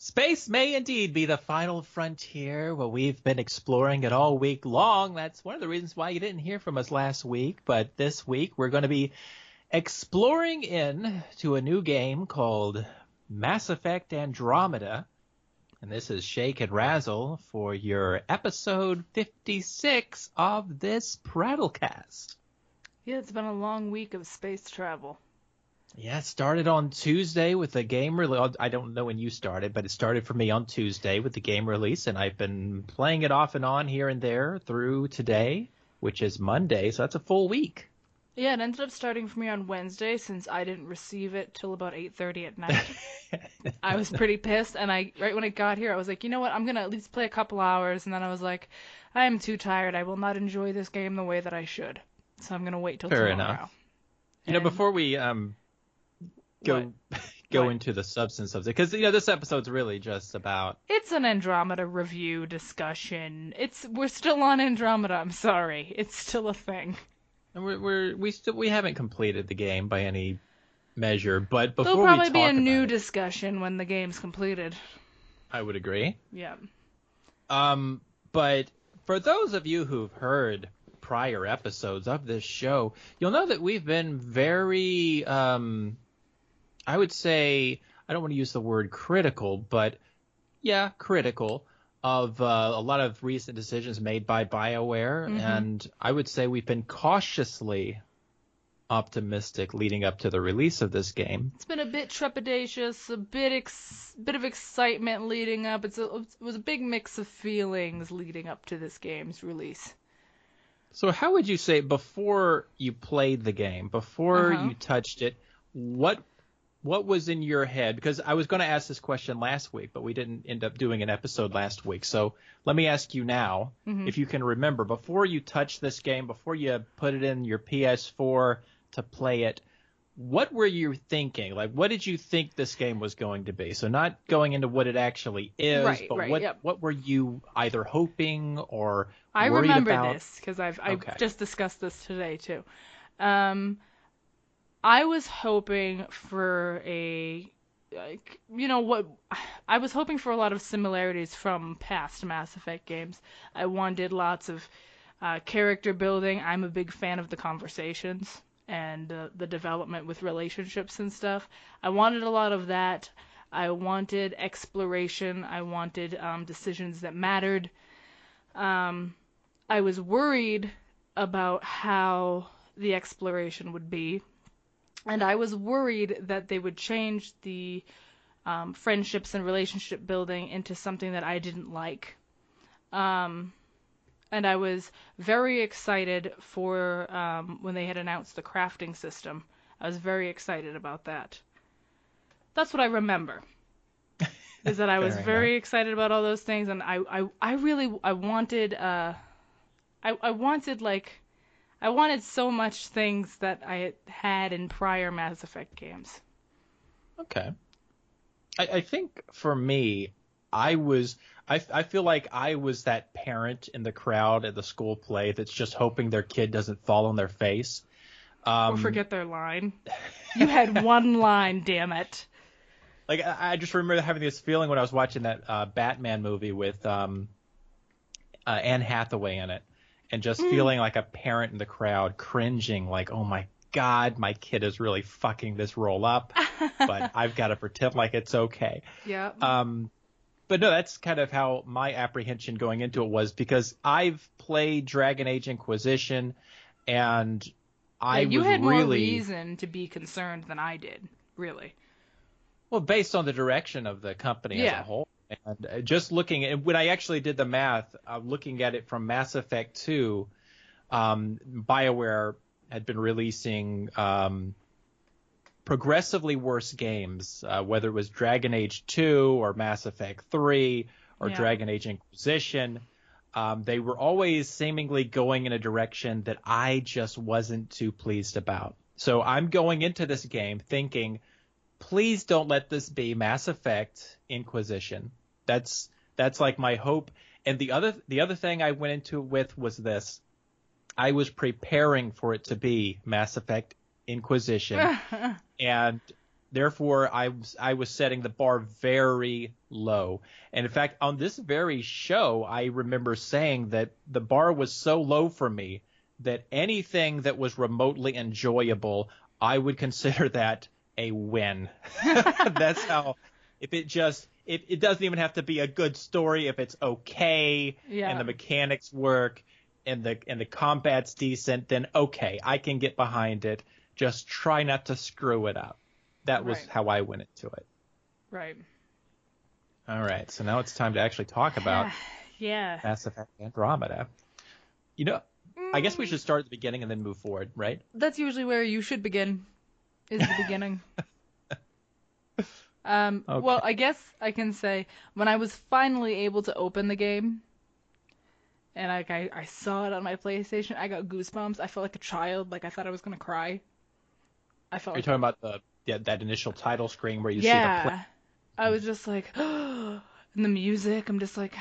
Space may indeed be the final frontier. Well, we've been exploring it all week long. That's one of the reasons why you didn't hear from us last week. But this week, we're going to be exploring into a new game called Mass Effect Andromeda. And this is Shake and Razzle for your episode 56 of this Prattlecast. Yeah, it's been a long week of space travel. Yeah, it started on Tuesday with the game release. I don't know when you started, but it started for me on Tuesday with the game release, and I've been playing it off and on here and there through today, which is Monday, so that's a full week. Yeah, it ended up starting for me on Wednesday since I didn't receive it till about 8:30 at night. I was pretty pissed, and right when it got here, I was like, you know what, I'm going to at least play a couple hours, and then I was like, I am too tired. I will not enjoy this game the way that I should, so I'm going to wait till tomorrow. Fair enough. You know, before we go into the substance of it, because this episode's really just about it's an Andromeda review discussion. We're still on Andromeda. I'm sorry, it's still a thing. And we haven't completed the game by any measure, but before there'll probably we talk be a about new discussion when the game's completed. I would agree. Yeah. But for those of you who've heard prior episodes of this show, you'll know that we've been very I would say, I don't want to use the word critical, but yeah, critical of a lot of recent decisions made by BioWare. Mm-hmm. And I would say we've been cautiously optimistic leading up to the release of this game. It's been a bit trepidatious, a bit of excitement leading up. It was a big mix of feelings leading up to this game's release. So how would you say, before you played the game, before you touched it, what was in your head? Because I was going to ask this question last week, but we didn't end up doing an episode last week. So let me ask you now, if you can remember, before you touched this game, before you put it in your PS4 to play it, what were you thinking? Like, what did you think this game was going to be? So not going into what it actually is, what were you either hoping or I worried remember about? this because I've just discussed this today too. I was hoping for I was hoping for a lot of similarities from past Mass Effect games. I wanted lots of character building. I'm a big fan of the conversations and the development with relationships and stuff. I wanted a lot of that. I wanted exploration. I wanted decisions that mattered. I was worried about how the exploration would be. And I was worried that they would change the friendships and relationship building into something that I didn't like. And I was very excited for when they had announced the crafting system. I was very excited about that. That's what I remember. Is that I was very excited about all those things, and I wanted so much things that I had in prior Mass Effect games. Okay. I think for me, I feel like I was that parent in the crowd at the school play that's just hoping their kid doesn't fall on their face. Or forget their line. You had one line, damn it. Like, I just remember having this feeling when I was watching that Batman movie with Anne Hathaway in it. And just feeling like a parent in the crowd, cringing, like, oh my God, my kid is really fucking this role up, but I've got to pretend like it's okay. Yeah. But no, that's kind of how my apprehension going into it was, because I've played Dragon Age Inquisition, and you had more reason to be concerned than I did, really. Well, based on the direction of the company as a whole. And just looking at, when I actually did the math, looking at it from Mass Effect 2, BioWare had been releasing progressively worse games, whether it was Dragon Age 2 or Mass Effect 3 or Dragon Age Inquisition. They were always seemingly going in a direction that I just wasn't too pleased about. So I'm going into this game thinking, please don't let this be Mass Effect Inquisition. That's like my hope. And the other thing I went into with was this. I was preparing for it to be Mass Effect Inquisition. And Therefore, I was setting the bar very low. And in fact, on this very show, I remember saying that the bar was so low for me that anything that was remotely enjoyable, I would consider that a win. That's how, if it just, it doesn't even have to be a good story. If it's okay and the mechanics work and the combat's decent, then okay, I can get behind it. Just try not to screw it up. That was how I went into it. Right. All right. So now it's time to actually talk about Mass Effect Andromeda. You know, I guess we should start at the beginning and then move forward, right? That's usually where you should begin, is the beginning. Okay. Well, I guess I can say when I was finally able to open the game and I saw it on my PlayStation, I got goosebumps. I felt like a child. Like I thought I was going to cry. Are you talking about that initial title screen where you see the play? I was just like, and the music, I'm just like,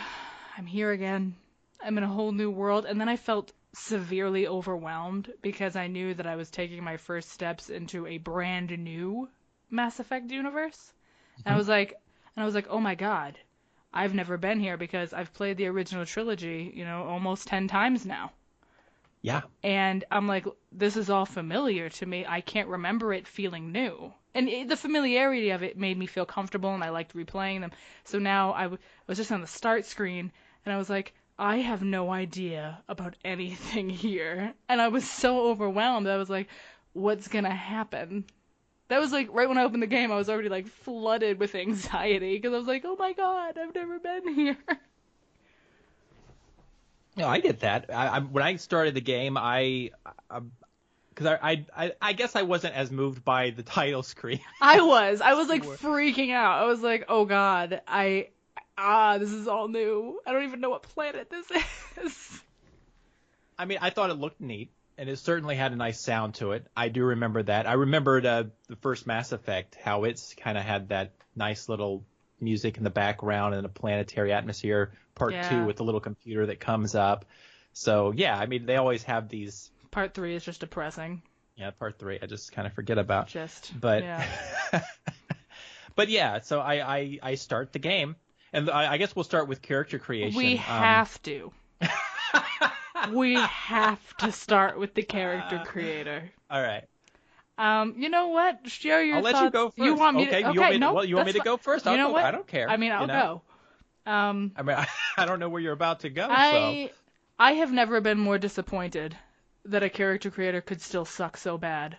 I'm here again. I'm in a whole new world. And then I felt severely overwhelmed because I knew that I was taking my first steps into a brand new Mass Effect universe. Mm-hmm. And I was like, oh my God, I've never been here because I've played the original trilogy, almost 10 times now. Yeah. And I'm like, this is all familiar to me. I can't remember it feeling new. And the familiarity of it made me feel comfortable, and I liked replaying them. So now I was just on the start screen, and I was like, I have no idea about anything here. And I was so overwhelmed. I was like, what's going to happen? That was like right when I opened the game, I was already like flooded with anxiety because I was like, oh my God, I've never been here. No, I get that. When I started the game, because I guess I wasn't as moved by the title screen. I was like freaking out. I was like, oh God, this is all new. I don't even know what planet this is. I mean, I thought it looked neat, and it certainly had a nice sound to it. I do remember that. I remembered the first Mass Effect, how it's kind of had that nice little music in the background and a planetary atmosphere. Part 2 with the little computer that comes up. So, yeah, I mean, they always have these. Part 3 is just depressing. Yeah, part 3 I just kind of forget about. But yeah, so I start the game. And I guess we'll start with character creation. We have to. We have to start with the character creator. All right. You know what? Share your thoughts. I'll let you go first. You want me to? Okay, you want me to go first? You know what? I don't care. I mean, I'll go. I mean, I don't know where you're about to go. I have never been more disappointed that a character creator could still suck so bad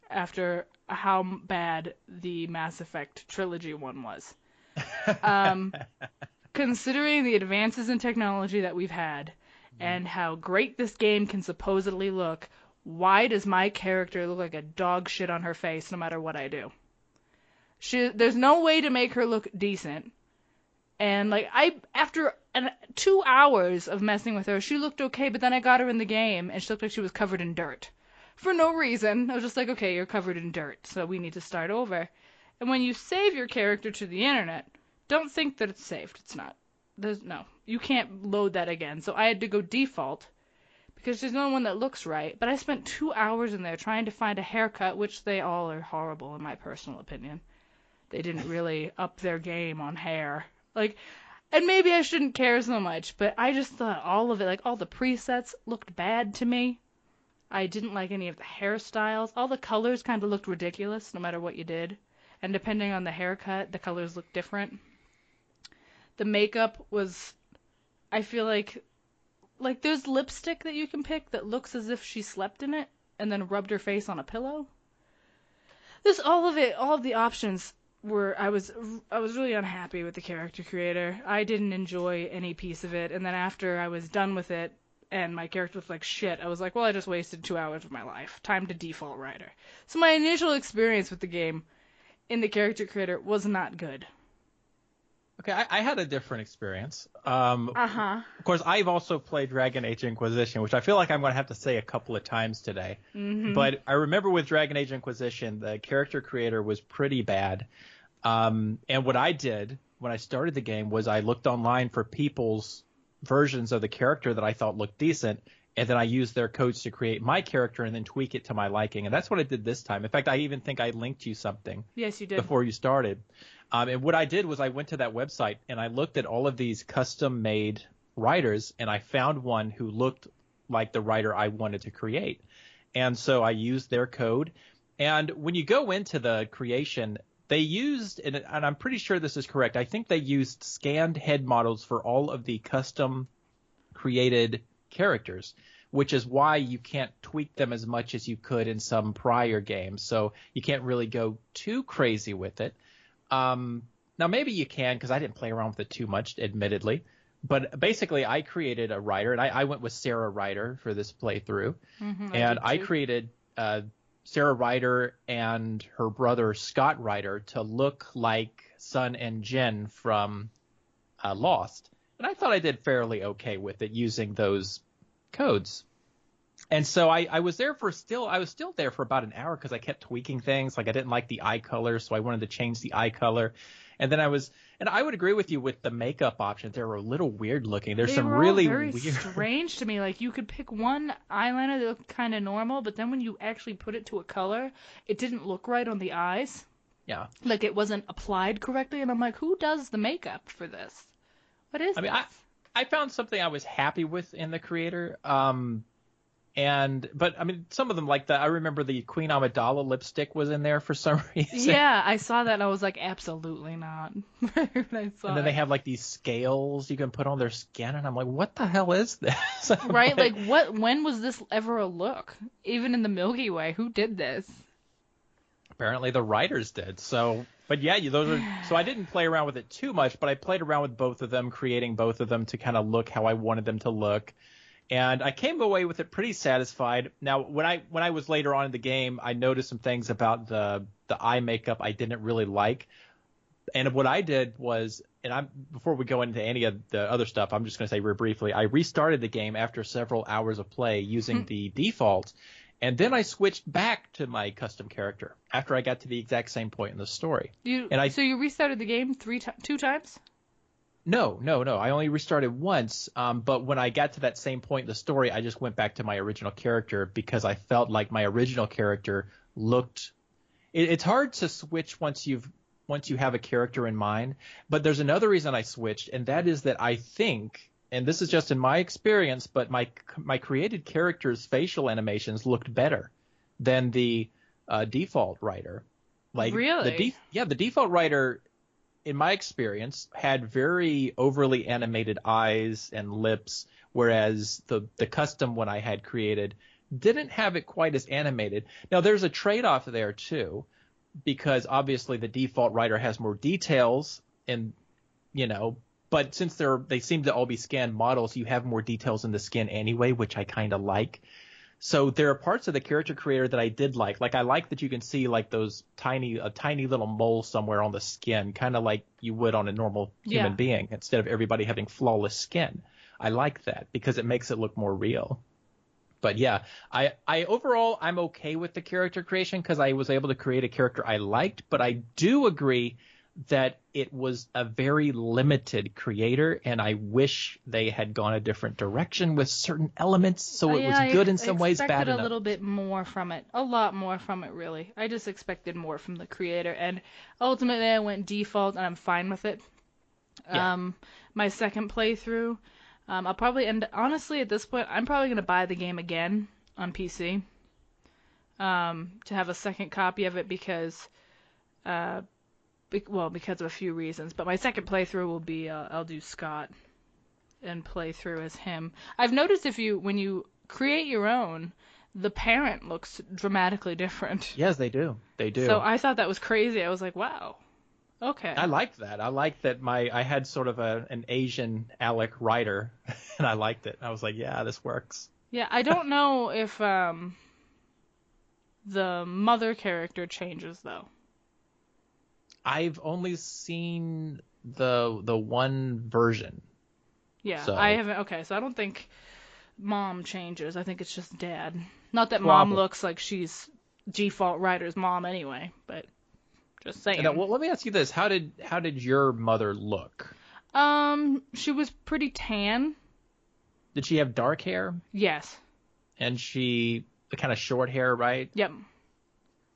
after how bad the Mass Effect trilogy one was. Considering the advances in technology that we've had and how great this game can supposedly look, why does my character look like a dog shit on her face no matter what I do? There's no way to make her look decent. And after 2 hours of messing with her, she looked okay, but then I got her in the game, and she looked like she was covered in dirt. For no reason. I was just like, okay, you're covered in dirt, so we need to start over. And when you save your character to the internet, don't think that it's saved. It's not. No, you can't load that again. So I had to go default, because there's no one that looks right. But I spent 2 hours in there trying to find a haircut, which they all are horrible in my personal opinion. They didn't really up their game on hair. And maybe I shouldn't care so much, but I just thought all of it, all the presets looked bad to me. I didn't like any of the hairstyles. All the colors kind of looked ridiculous no matter what you did. And depending on the haircut, the colors looked different. The makeup was, I feel like there's lipstick that you can pick that looks as if she slept in it and then rubbed her face on a pillow. There's all of the options. I was really unhappy with the character creator. I didn't enjoy any piece of it, and then after I was done with it and my character was like shit, I was like, well, I just wasted 2 hours of my life. Time to default writer. So my initial experience with the game in the character creator was not good. Okay, I had a different experience. Of course, I've also played Dragon Age Inquisition, which I feel like I'm going to have to say a couple of times today. Mm-hmm. But I remember with Dragon Age Inquisition, the character creator was pretty bad. And what I did when I started the game was I looked online for people's versions of the character that I thought looked decent, and then I use their codes to create my character and then tweak it to my liking. And that's what I did this time. In fact, I even think I linked you something. Yes, you did. Before you started. And what I did was I went to that website and I looked at all of these custom-made writers, and I found one who looked like the writer I wanted to create. And so I used their code. And when you go into the creation, they used, and I'm pretty sure this is correct, I think they used scanned head models for all of the custom created characters, which is why you can't tweak them as much as you could in some prior games. So you can't really go too crazy with it. Now maybe you can, because I didn't play around with it too much, admittedly. But basically, I created a writer, and I went with Sarah Ryder for this playthrough. And I created Sarah Ryder and her brother Scott Ryder to look like Sun and Jin from Lost. And I thought I did fairly okay with it using those codes. And so I was still there for about an hour because I kept tweaking things. Like I didn't like the eye color, so I wanted to change the eye color. And then I would agree with you with the makeup options. They were a little weird looking. There's some really weird. They were very strange to me. Like you could pick one eyeliner that looked kind of normal, but then when you actually put it to a color, it didn't look right on the eyes. Yeah. Like it wasn't applied correctly, and I'm like, who does the makeup for this? What is this? I found something I was happy with in the creator. But I mean, some of them like I remember the Queen Amidala lipstick was in there for some reason. Yeah, I saw that and I was like, absolutely not. And then they have like these scales you can put on their skin, and I'm like, what the hell is this? Right? Like when was this ever a look? Even in the Milky Way, who did this? Apparently the writers did. So, but yeah, so I didn't play around with it too much, but I played around with both of them, creating both of them to kind of look how I wanted them to look. And I came away with it pretty satisfied. Now, when I was later on in the game, I noticed some things about the eye makeup I didn't really like. And what I did was, before we go into any of the other stuff, I'm just going to say very briefly, I restarted the game after several hours of play using the default, and then I switched back to my custom character after I got to the exact same point in the story. So you restarted the game two times? No. I only restarted once, but when I got to that same point in the story, I just went back to my original character because I felt like my original character looked. It's hard to switch once you have a character in mind, but there's another reason I switched, and that is that I think, and this is just in my experience, but my created character's facial animations looked better than the default writer. Like really? The default writer, in my experience, had very overly animated eyes and lips, whereas the custom one I had created didn't have it quite as animated. Now, there's a trade-off there, too, because obviously the default writer has more details, and, but since they seem to all be scanned models, you have more details in the skin anyway, which I kind of like. So there are parts of the character creator that I did like. Like I like that you can see like a tiny little mole somewhere on the skin, kind of like you would on a normal human being, instead of everybody having flawless skin. I like that because it makes it look more real. But yeah, I overall, I'm okay with the character creation because I was able to create a character I liked, but I do agree that it was a very limited creator, and I wish they had gone a different direction with certain elements, so it was good in some ways, bad enough. I expected a little bit more from it. A lot more from it, really. I just expected more from the creator, and ultimately I went default, and I'm fine with it. Yeah. My second playthrough, I'll probably honestly, at this point, I'm probably going to buy the game again on PC to have a second copy of it because of a few reasons, but my second playthrough will be I'll do Scott and play through as him. I've noticed when you create your own, the parent looks dramatically different. Yes, they do. They do. So I thought that was crazy. I was like, wow. Okay. I liked that. I liked that I had sort of an Asian Alec writer, and I liked it. I was like, yeah, this works. Yeah, I don't know if the mother character changes though. I've only seen the one version. Yeah, so. I haven't. Okay, so I don't think mom changes. I think it's just dad. Not that mom looks like she's default writer's mom anyway, but just saying. Now, well, let me ask you this: How did your mother look? She was pretty tan. Did she have dark hair? Yes. and she the kind of short hair, right? Yep.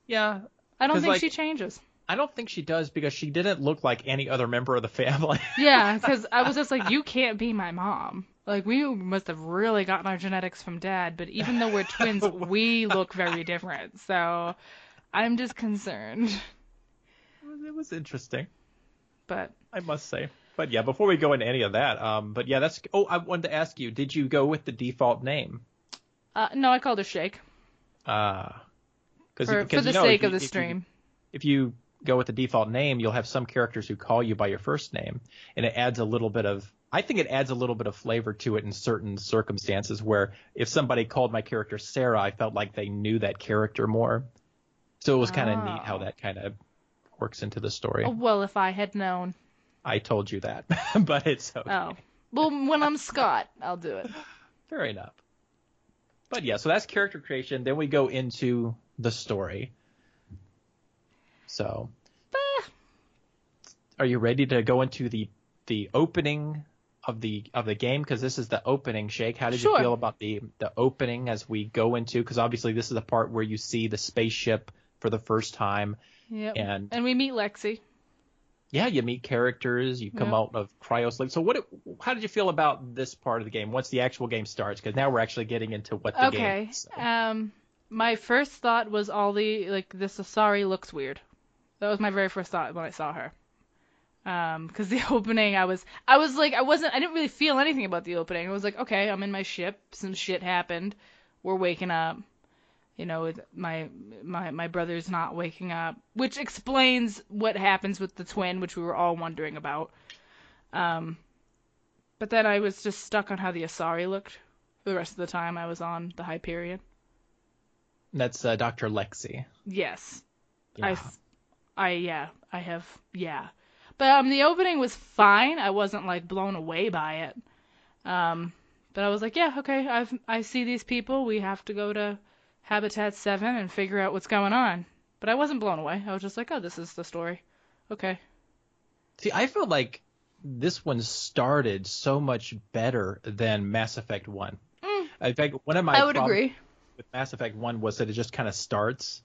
Yeah. I don't 'Cause, think like, she changes. I don't think she does because she didn't look like any other member of the family. Yeah, because I was just like, you can't be my mom. Like, we must have really gotten our genetics from dad, but even though we're twins, we look very different. So I'm just concerned. It was interesting, But I must say. But yeah, before we go into any of that, but yeah, that's. Oh, I wanted to ask you, did you go with the default name? no, I called her Shake Because for the you know sake of the stream. if you go with the default name, you'll have some characters who call you by your first name, and it adds a little bit of. I think it adds a little bit of flavor to it in certain circumstances where if somebody called my character Sarah, I felt like they knew that character more. So it was kind of neat how that kind of works into the story. Oh, well, if I had known. I told you that, but it's okay. Oh. Well, when I'm Scott, I'll do it. Fair enough. But yeah, so that's character creation. Then we go into the story. So, are you ready to go into the opening of the game? Because this is the opening, Shake. How did you feel about the opening as we go into? Because obviously this is the part where you see the spaceship for the first time. Yep. And we meet Lexi. Yeah, you meet characters, you come out of cryosleep. So how did you feel about this part of the game once the actual game starts? Because now we're actually getting into what the game is. So. My first thought was this Asari looks weird. That was my very first thought when I saw her. Because the opening, I didn't really feel anything about the opening. I was like, okay, I'm in my ship, some shit happened, we're waking up. You know, my brother's not waking up, which explains what happens with the twin, which we were all wondering about. But then I was just stuck on how the Asari looked for the rest of the time I was on the Hyperion. That's Dr. Lexi. Yes. Yeah. I have. But the opening was fine. I wasn't like blown away by it. But I was like, yeah, okay, I see these people. We have to go to Habitat 7 and figure out what's going on. But I wasn't blown away. I was just like, oh, this is the story. Okay. See, I felt like this one started so much better than Mass Effect 1. In fact, one of my I would agree with Mass Effect 1 was that it just kind of starts.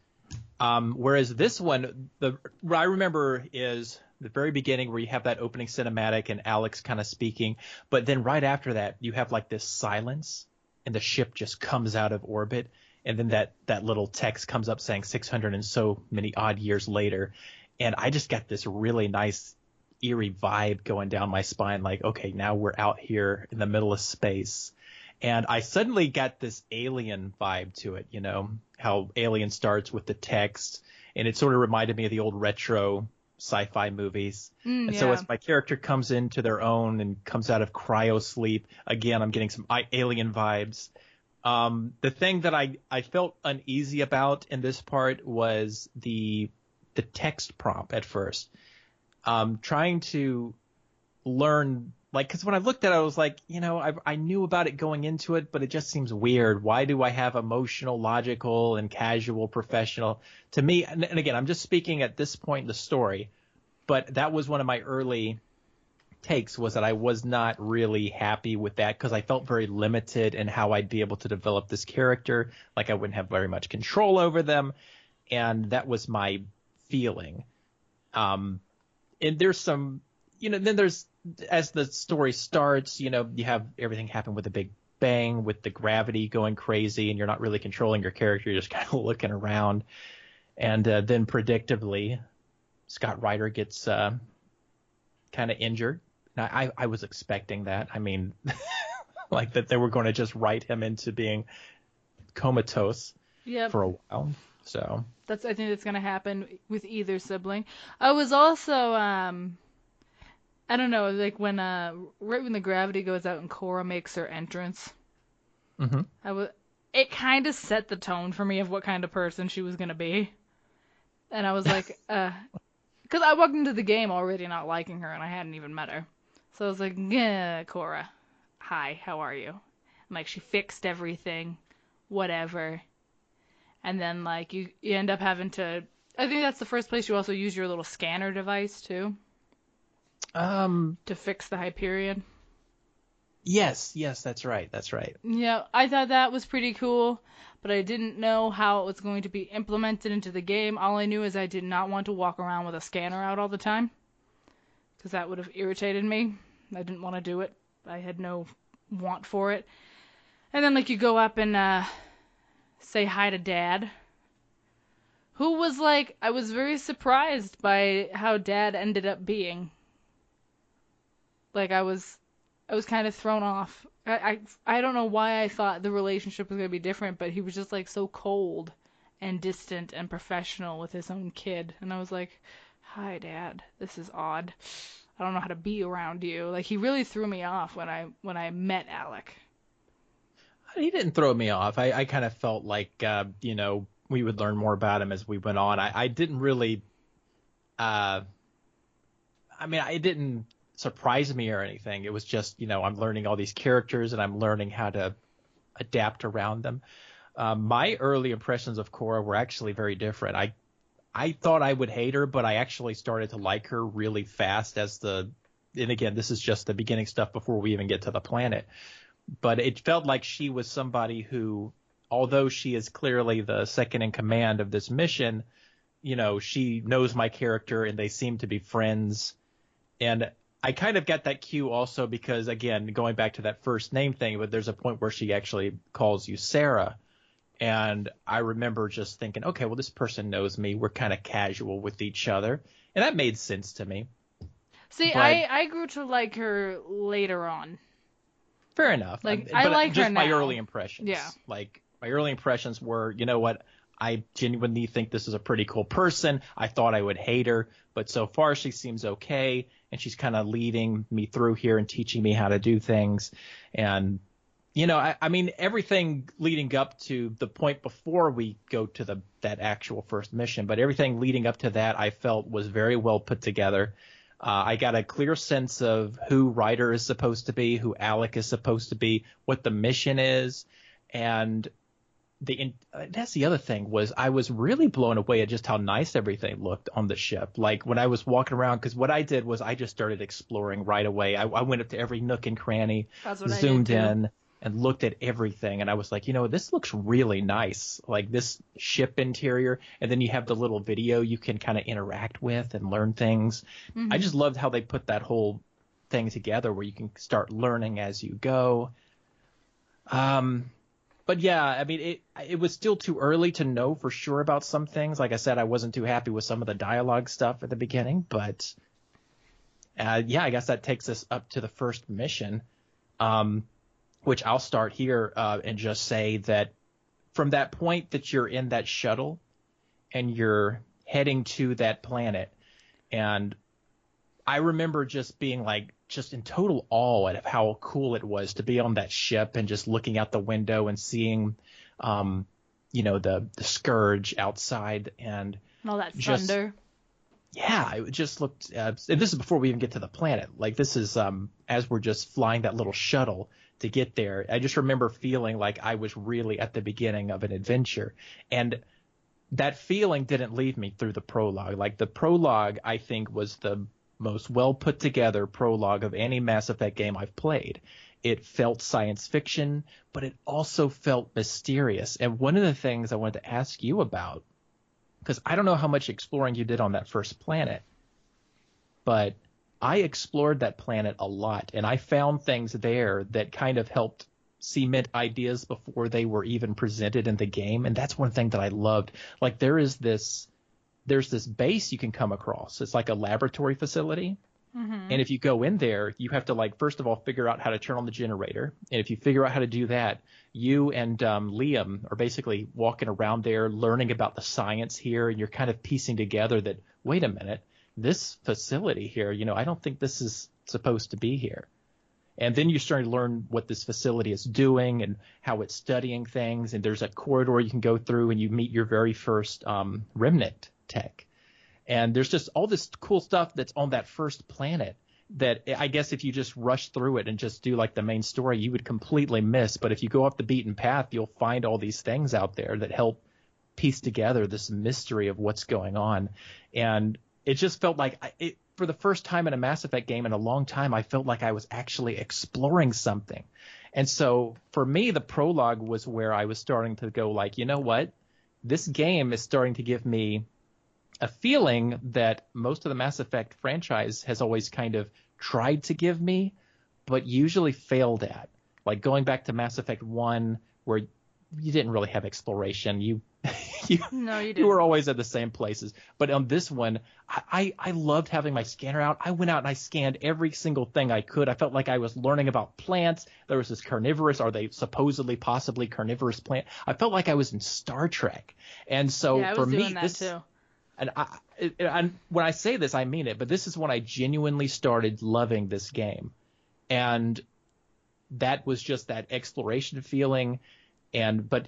Whereas this one, what I remember is the very beginning where you have that opening cinematic and Alex kind of speaking. But then right after that, you have like this silence and the ship just comes out of orbit. And then that little text comes up saying 600 and so many odd years later. And I just got this really nice, eerie vibe going down my spine. Like, okay, now we're out here in the middle of space. And I suddenly got this Alien vibe to it, you know, how Alien starts with the text. And it sort of reminded me of the old retro sci-fi movies. So as my character comes into their own and comes out of cryo sleep, again, I'm getting some Alien vibes. The thing that I felt uneasy about in this part was the text prompt at first. Trying to learn, like, because when I looked at it, I was like, you know, I knew about it going into it, but it just seems weird. Why do I have emotional, logical, and casual, professional? To me, and again, I'm just speaking at this point in the story, but that was one of my early takes, was that I was not really happy with that because I felt very limited in how I'd be able to develop this character. Like I wouldn't have very much control over them. And that was my feeling. And there's some, you know, then there's, as the story starts, you know, you have everything happen with a big bang, with the gravity going crazy, and you're not really controlling your character. You're just kind of looking around. And then predictably, Scott Ryder gets kind of injured. Now, I was expecting that. I mean, like that they were going to just write him into being comatose for a while. So I think that's going to happen with either sibling. I was also, I don't know, like when right when the gravity goes out and Cora makes her entrance. It kind of set the tone for me of what kind of person she was going to be. And I was like, because I walked into the game already not liking her, and I hadn't even met her. So I was like, yeah, Cora, hi, how are you? And, like, she fixed everything, whatever. And then, like, you end up having to, I think that's the first place you also use your little scanner device, too. To fix the Hyperion. Yes, that's right. Yeah, I thought that was pretty cool, but I didn't know how it was going to be implemented into the game. All I knew is I did not want to walk around with a scanner out all the time, because that would have irritated me. I didn't want to do it. I had no want for it. And then, like, you go up and say hi to Dad, who was like, I was very surprised by how Dad ended up being. Like, I was kind of thrown off. I don't know why I thought the relationship was going to be different, but he was just like so cold and distant and professional with his own kid. And I was like, hi, Dad. This is odd. I don't know how to be around you. Like, he really threw me off when I met Alec. He didn't throw me off. I kind of felt like, we would learn more about him as we went on. I didn't really, it didn't surprise me or anything. It was just, I'm learning all these characters and I'm learning how to adapt around them. My early impressions of Cora were actually very different. I thought I would hate her, but I actually started to like her really fast and again, this is just the beginning stuff before we even get to the planet. But it felt like she was somebody who, although she is clearly the second in command of this mission, she knows my character and they seem to be friends. And I kind of got that cue also because, again, going back to that first name thing, but there's a point where she actually calls you Sarah. And I remember just thinking, okay, well, this person knows me. We're kind of casual with each other. And that made sense to me. See, But I grew to like her later on. fair enough. Like, I like her just now. my early impressions. Yeah. Like, my early impressions were, you know what? I genuinely think this is a pretty cool person. I thought I would hate her, but so far she seems okay, and she's kind of leading me through here and teaching me how to do things. And, everything leading up to the point before we go to that actual first mission, but everything leading up to that I felt was very well put together. I got a clear sense of who Ryder is supposed to be, who Alec is supposed to be, what the mission is, and that's the other thing was I was really blown away at just how nice everything looked on the ship. Like when I was walking around, because what I did was I just started exploring right away. I went up to every nook and cranny, zoomed in, and looked at everything. And I was like, this looks really nice. Like this ship interior. And then you have the little video you can kind of interact with and learn things. Mm-hmm. I just loved how they put that whole thing together where you can start learning as you go. But yeah, it was still too early to know for sure about some things. Like I said, I wasn't too happy with some of the dialogue stuff at the beginning, but I guess that takes us up to the first mission, which I'll start here and just say that from that point that you're in that shuttle and you're heading to that planet, and I remember just being like, just in total awe at how cool it was to be on that ship and just looking out the window and seeing, the Scourge outside and all that thunder. Yeah, it just looked. And this is before we even get to the planet. Like this is as we're just flying that little shuttle to get there. I just remember feeling like I was really at the beginning of an adventure, and that feeling didn't leave me through the prologue. Like the prologue, I think, was the most well put together prologue of any Mass Effect game I've played. It felt science fiction, but it also felt mysterious. And one of the things I wanted to ask you about, because I don't know how much exploring you did on that first planet, but I explored that planet a lot, and I found things there that kind of helped cement ideas before they were even presented in the game. And that's one thing that I loved. Like there's this base you can come across. It's like a laboratory facility. Mm-hmm. And if you go in there, you have to first of all, figure out how to turn on the generator. And if you figure out how to do that, you and Liam are basically walking around there learning about the science here. And you're kind of piecing together that, wait a minute, this facility here, I don't think this is supposed to be here. And then you're starting to learn what this facility is doing and how it's studying things. And there's a corridor you can go through and you meet your very first remnant tech. And there's just all this cool stuff that's on that first planet that I guess if you just rush through it and just do like the main story, you would completely miss. But if you go off the beaten path, you'll find all these things out there that help piece together this mystery of what's going on. And it just felt like for the first time in a Mass Effect game in a long time, I felt like I was actually exploring something. And so for me, the prologue was where I was starting to go like, you know what? This game is starting to give me a feeling that most of the Mass Effect franchise has always kind of tried to give me, but usually failed at. Like going back to Mass Effect 1, where you didn't really have exploration. You No, you you didn't. were always at the same places. But on this one, I loved having my scanner out. I went out and I scanned every single thing I could. I felt like I was learning about plants. There was this carnivorous, are they supposedly possibly carnivorous plant? I felt like I was in Star Trek. And so Yeah, I for was me, doing that this too. and when I say this, I mean it. But this is when I genuinely started loving this game, and that was just that exploration feeling. But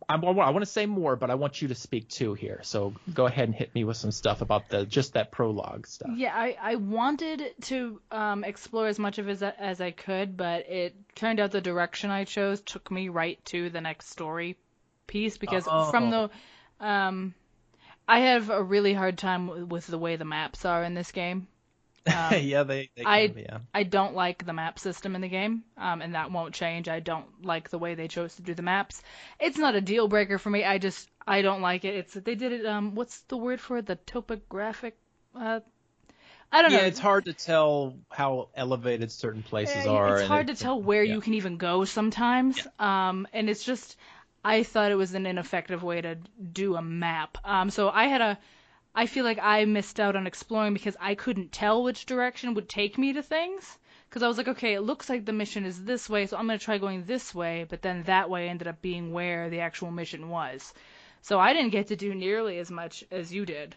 I want to say more, but I want you to speak too here. So go ahead and hit me with some stuff about just that prologue stuff. Yeah, I wanted to explore as much of it as I could, but it turned out the direction I chose took me right to the next story piece because from Oh. the I have a really hard time with the way the maps are in this game. Yeah, they can be. Yeah. I don't like the map system in the game, and that won't change. I don't like the way they chose to do the maps. It's not a deal breaker for me. I don't like it. They did it. What's the word for it? The topographic. I don't Yeah, know. it's hard to tell how elevated certain places are, It's and hard to tell where yeah. you can even go sometimes. And it's just I thought it was an ineffective way to do a map. So I feel like I missed out on exploring because I couldn't tell which direction would take me to things. Because I was like, okay, it looks like the mission is this way, so I'm going to try going this way, but then that way ended up being where the actual mission was. So I didn't get to do nearly as much as you did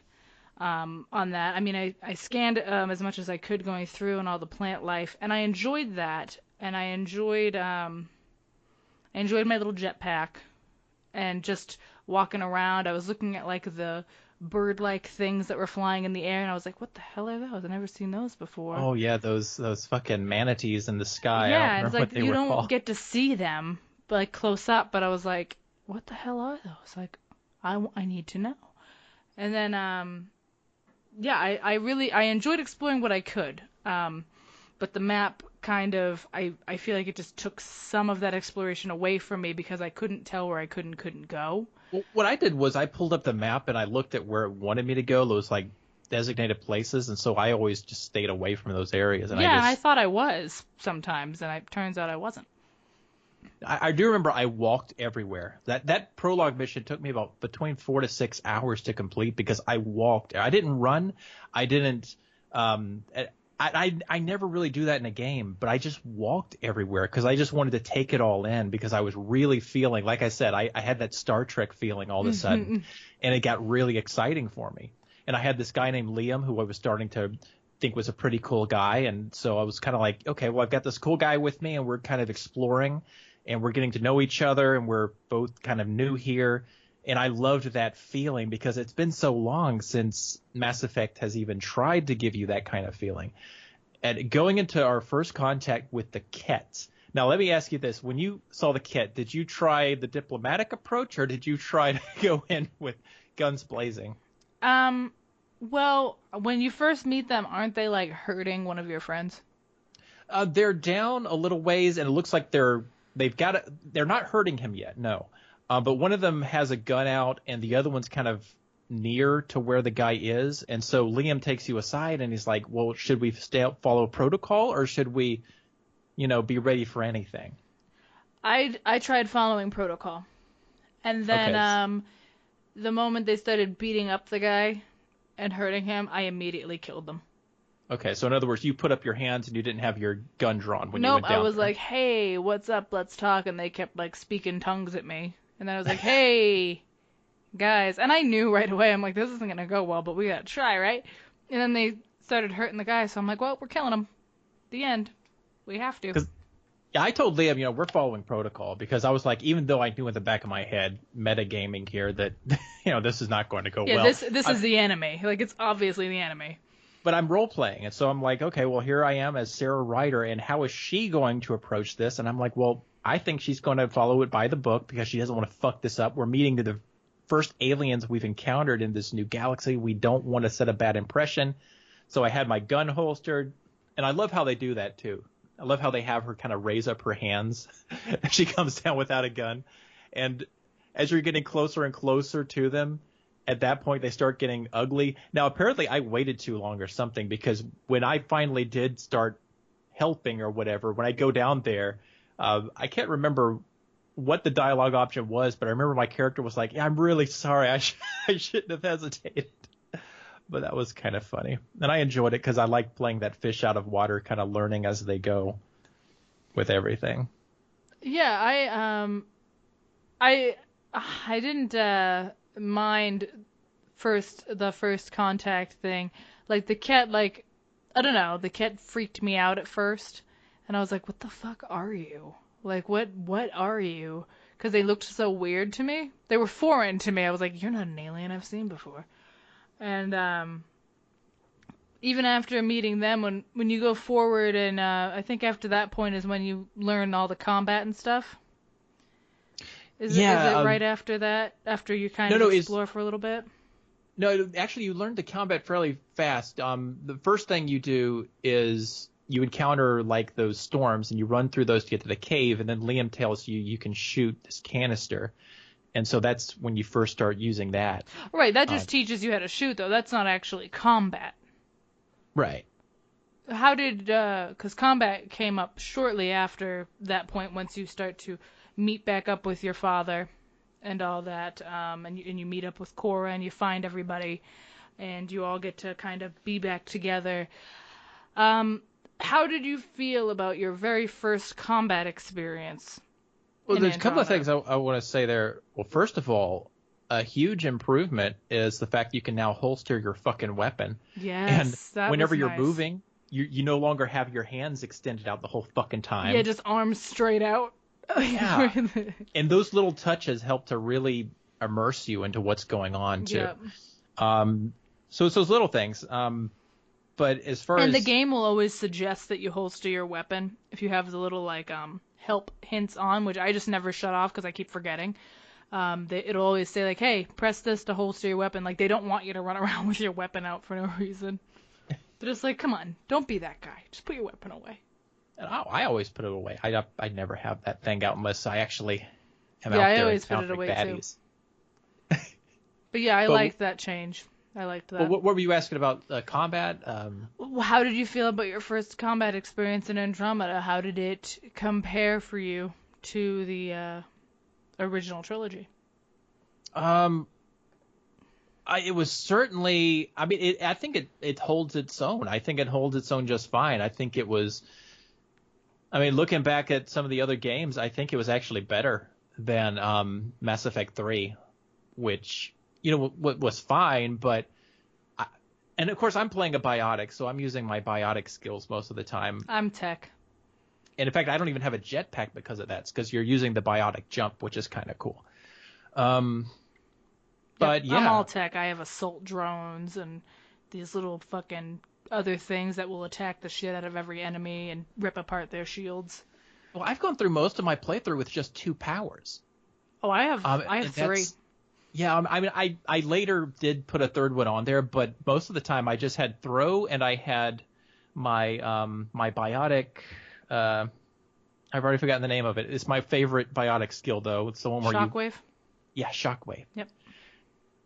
on that. I mean, I scanned as much as I could going through and all the plant life, and I enjoyed that, and I enjoyed my little jetpack and just walking around. I was looking at like the bird-like things that were flying in the air, and I was like, "What the hell are those? I've never seen those before." Oh yeah, those fucking manatees in the sky. I don't Yeah, and it's remember what like they you were don't called. get to see them like close up, but I was like, "What the hell are those?" Like, I need to know. And then yeah, I enjoyed exploring what I could. But the map kind of I feel like it just took some of that exploration away from me because I couldn't tell where I couldn't go. Well, what I did was I pulled up the map and I looked at where it wanted me to go, those like designated places, and so I always just stayed away from those areas. And Yeah, and I thought I was sometimes, and it turns out I wasn't. I do remember I walked everywhere. That prologue mission took me about between 4 to 6 hours to complete because I walked. I didn't run. I didn't. I never really do that in a game, but I just walked everywhere because I just wanted to take it all in because I was really feeling, like I said, I had that Star Trek feeling all of a sudden, and it got really exciting for me. And I had this guy named Liam who I was starting to think was a pretty cool guy, and so I was kind of like, okay, well, I've got this cool guy with me, and we're kind of exploring, and we're getting to know each other, and we're both kind of new here. And I loved that feeling because it's been so long since Mass Effect has even tried to give you that kind of feeling. And going into our first contact with the Kett. Now, let me ask you this. When you saw the Kett, did you try the diplomatic approach or did you try to go in with guns blazing? Well, when you first meet them, aren't they like hurting one of your friends? They're down a little ways, and it looks like they're not hurting him yet, no. But one of them has a gun out, and the other one's kind of near to where the guy is. And so Liam takes you aside, and he's like, well, should we follow protocol, or should we, be ready for anything? I tried following protocol. And then Okay. the moment they started beating up the guy and hurting him, I immediately killed them. Okay, so in other words, you put up your hands and you didn't have your gun drawn when you Nope, went I down was there. like, "Hey, what's up? Let's talk." And they kept like speaking tongues at me. And then I was like, "Hey, guys." And I knew right away. I'm like, "This isn't going to go well, but we got to try, right?" And then they started hurting the guy, so I'm like, "Well, we're killing him. The end. We have to." Yeah, I told Liam, we're following protocol because I was like, even though I knew in the back of my head, metagaming here, that, this is not going to go Yeah, well. this is the enemy. Like, it's obviously the enemy. But I'm role playing, and so I'm like, okay, well, here I am as Sarah Ryder, and how is she going to approach this? And I'm like, well, I think she's going to follow it by the book because she doesn't want to fuck this up. We're meeting the first aliens we've encountered in this new galaxy. We don't want to set a bad impression. So I had my gun holstered, and I love how they do that too. I love how they have her kind of raise up her hands as she comes down without a gun. And as you're getting closer and closer to them, at that point they start getting ugly. Now, apparently I waited too long or something, because when I finally did start helping or whatever, when I go down there, I can't remember what the dialogue option was, but I remember my character was like, yeah, I'm really sorry. I shouldn't have hesitated. But that was kind of funny. And I enjoyed it because I like playing that fish out of water, kind of learning as they go with everything. Yeah, I didn't mind the first contact thing. Like the cat, like, I don't know, the cat freaked me out at first, and I was like, what the fuck are you? Like, what are you? Because they looked so weird to me. They were foreign to me. I was like, you're not an alien I've seen before. And even after meeting them, when you go forward, and I think after that point is when you learn all the combat and stuff. Is it right after that? After you kind of explore for a little bit? No, actually, you learn the combat fairly fast. The first thing you do is you encounter like those storms, and you run through those to get to the cave, and then Liam tells you you can shoot this canister. And so that's when you first start using that. Right, that just teaches you how to shoot, though. That's not actually combat. Right. How did, because combat came up shortly after that point, once you start to meet back up with your father and all that, and you meet up with Cora, and you find everybody, and you all get to kind of be back together. How did you feel about your very first combat experience? Well, there's a couple of things I want to say there. Well, first of all, a huge improvement is the fact you can now holster your fucking weapon. Yes, and whenever you're moving, you no longer have your hands extended out the whole fucking time. Yeah, just arms straight out. Yeah. And those little touches help to really immerse you into what's going on too. Yep. So it's those little things. But as far as the game will always suggest that you holster your weapon if you have the little like help hints on, which I just never shut off because I keep forgetting. It'll always say like, hey, press this to holster your weapon. Like they don't want you to run around with your weapon out for no reason. They're just like, come on, don't be that guy. Just put your weapon away. And I always put it away. I never have that thing out unless I actually am out there. Yeah, I always put it away baddies. Too. But yeah, I liked that change. I liked that. Well, what were you asking about combat? How did you feel about your first combat experience in Andromeda? How did it compare for you to the original trilogy? It was certainly. I mean, I think it holds its own. I think it holds its own just fine. I think it was. I mean, looking back at some of the other games, I think it was actually better than Mass Effect 3, which was fine, but and of course I'm playing a biotic, so I'm using my biotic skills most of the time. I'm tech. And in fact, I don't even have a jetpack because of that. It's because you're using the biotic jump, which is kind of cool. But yeah, I'm all tech. I have assault drones and these little fucking other things that will attack the shit out of every enemy and rip apart their shields. Well, I've gone through most of my playthrough with just 2 powers. Oh, I have 3. Yeah, I mean, I later did put a third one on there, but most of the time I just had throw, and I had my my biotic. I've already forgotten the name of it. It's my favorite biotic skill, though. It's the one where Shockwave? Yeah, Shockwave. Yep.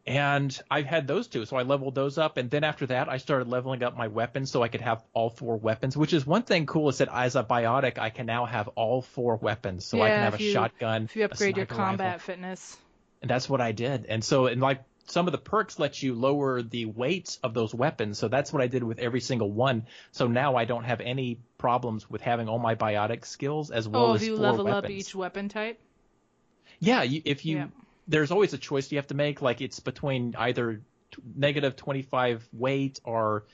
And I've had those 2, so I leveled those up, and then after that I started leveling up my weapons so I could have all 4 weapons, which is one thing cool is that as a biotic I can now have all 4 weapons, so I can have a shotgun, if you upgrade your combat rifle. fitness. And that's what I did. And so, and like some of the perks let you lower the weights of those weapons. So that's what I did with every single one. So now I don't have any problems with having all my biotic skills as well as 4 weapons. Oh, if you level up each weapon type? Yeah, there's always a choice you have to make. Like it's between either negative 25 weight or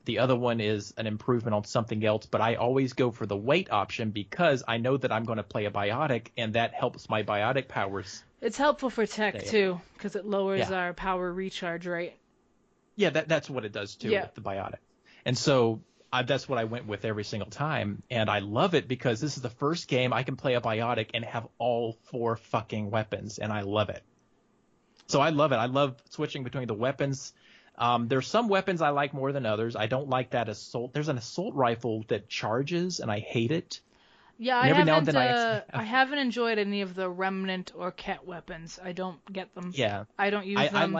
the other one is an improvement on something else. But I always go for the weight option because I know that I'm going to play a biotic, and that helps my biotic powers. It's helpful for tech, too, because it lowers our power recharge rate. Yeah, that's what it does, too, with the biotic. And so that's what I went with every single time. And I love it because this is the first game I can play a biotic and have all 4 fucking weapons, and I love it. So I love it. I love switching between the weapons. There's some weapons I like more than others. I don't like that assault. There's an assault rifle that charges, and I hate it. Yeah, And every now and then I haven't enjoyed any of the Remnant or Ket weapons. I don't get them. Yeah. I don't use them.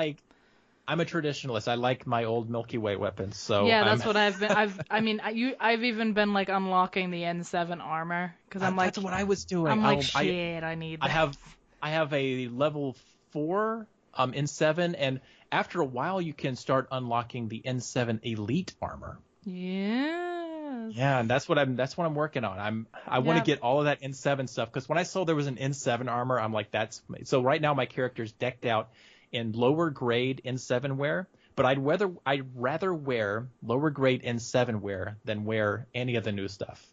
I'm a traditionalist. I like my old Milky Way weapons. So yeah, that's what I've been. I've even been like unlocking the N7 armor because I'm like, that's what I was doing. I'm like, shit, I need that. I have a level 4 N7, and after a while you can start unlocking the N7 Elite armor. Yes. Yeah, and that's what I'm working on. I want to get all of that N7 stuff, because when I saw there was an N7 armor, I'm like, so right now my character's decked out in lower grade N7 wear, but I'd rather wear lower grade N7 wear than wear any of the new stuff.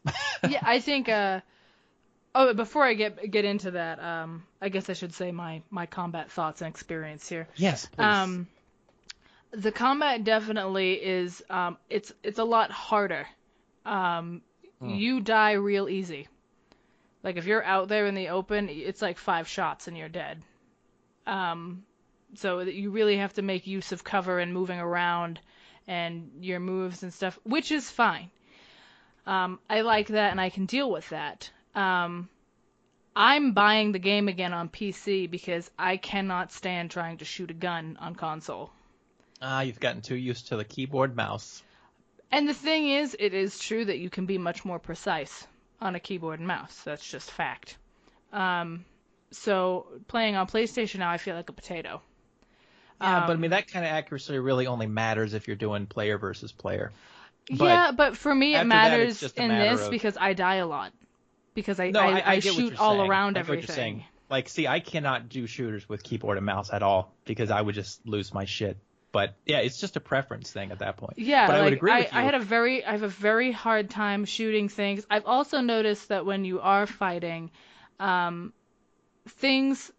Yeah, I think oh, before I get into that, I guess I should say my combat thoughts and experience here. Yes, please. The combat definitely is it's a lot harder. You die real easy. Like if you're out there in the open, it's like 5 shots and you're dead. So you really have to make use of cover and moving around and your moves and stuff, which is fine. I like that and I can deal with that. I'm buying the game again on PC because I cannot stand trying to shoot a gun on console. You've gotten too used to the keyboard mouse. And the thing is, it is true that you can be much more precise on a keyboard and mouse. That's just fact. So playing on PlayStation now, I feel like a potato. Yeah, but I mean, that kind of accuracy really only matters if you're doing player versus player. But for me, it matters in this of... because I die a lot. Because I shoot all around everything. What you're saying. Like, see, I cannot do shooters with keyboard and mouse at all because I would just lose my shit. But yeah, it's just a preference thing at that point. Yeah, but I would agree with you. I have a very hard time shooting things. I've also noticed that when you are fighting, things.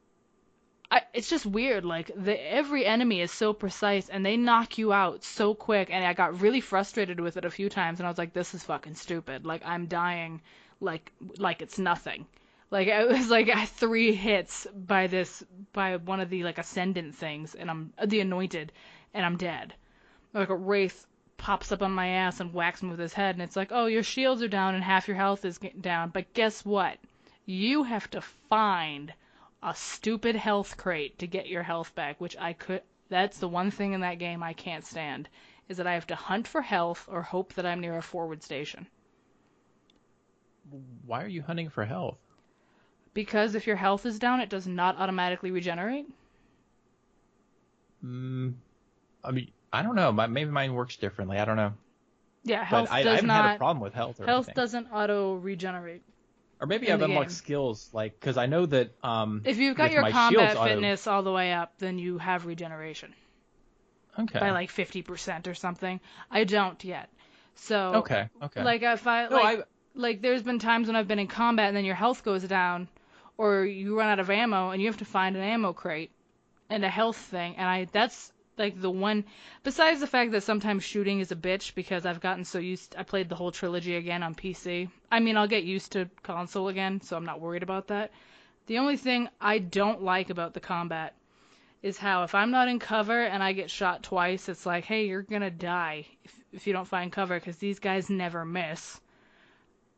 It's just weird. Like every enemy is so precise and they knock you out so quick. And I got really frustrated with it a few times. And I was like, this is fucking stupid. Like I'm dying, like it's nothing. Like it was like 3 hits by one of the like ascendant things, and I'm the anointed, and I'm dead. Like a wraith pops up on my ass and whacks me with his head, and it's like, oh, your shields are down and half your health is down. But guess what? You have to find a stupid health crate to get your health back, which that's the one thing in that game I can't stand, is that I have to hunt for health or hope that I'm near a forward station. Why are you hunting for health? Because if your health is down, it does not automatically regenerate. I mean, I don't know. Maybe mine works differently. I don't know. Yeah, health I haven't had a problem with health or health anything. Doesn't auto-regenerate. Or maybe I've unlocked skills, like, because I know that if you've got your combat fitness all the way up, then you have regeneration. Okay. By like 50% or something. I don't yet. So. Okay. Like if like there's been times when I've been in combat and then your health goes down, or you run out of ammo and you have to find an ammo crate and a health thing, and that's like the one. Besides the fact that sometimes shooting is a bitch because I've gotten so used. I played the whole trilogy again on PC. I mean, I'll get used to console again, so I'm not worried about that. The only thing I don't like about the combat is how if I'm not in cover and I get shot twice, it's like, hey, you're gonna die if you don't find cover because these guys never miss.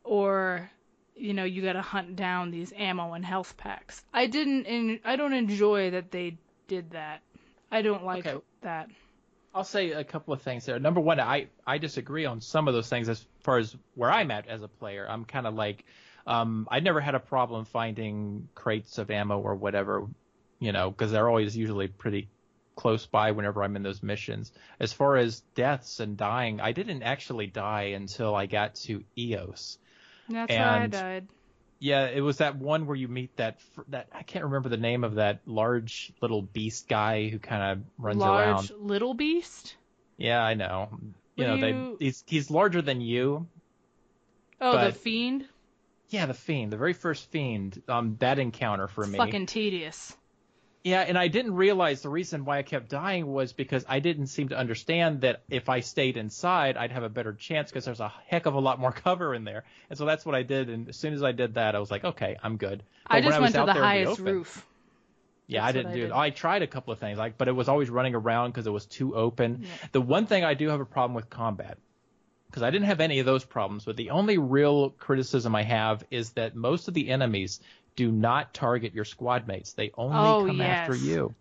Or, you know, you gotta hunt down these ammo and health packs. I don't enjoy that they did that. I don't like that. I'll say a couple of things there. Number one, I disagree on some of those things as far as where I'm at as a player. I'm kind of like, I never had a problem finding crates of ammo or whatever, you know, because they're always usually pretty close by whenever I'm in those missions. As far as deaths and dying, I didn't actually die until I got to Eos. That's where I died. Yeah, it was that one where you meet that I can't remember the name of that large little beast guy who kind of runs around. Large little beast? Yeah, I know. He's larger than you. Oh, the Fiend? Yeah, the Fiend, the very first Fiend. That encounter for me. Fucking tedious. Yeah, and I didn't realize the reason why I kept dying was because I didn't seem to understand that if I stayed inside, I'd have a better chance because there's a heck of a lot more cover in there. And so that's what I did. And as soon as I did that, I was like, okay, I'm good. But I just went to the highest roof. Yeah, I didn't do it. I tried a couple of things, but it was always running around because it was too open. Yeah. The one thing I do have a problem with combat, because I didn't have any of those problems, but the only real criticism I have is that most of the enemies do not target your squad mates. They only come after you.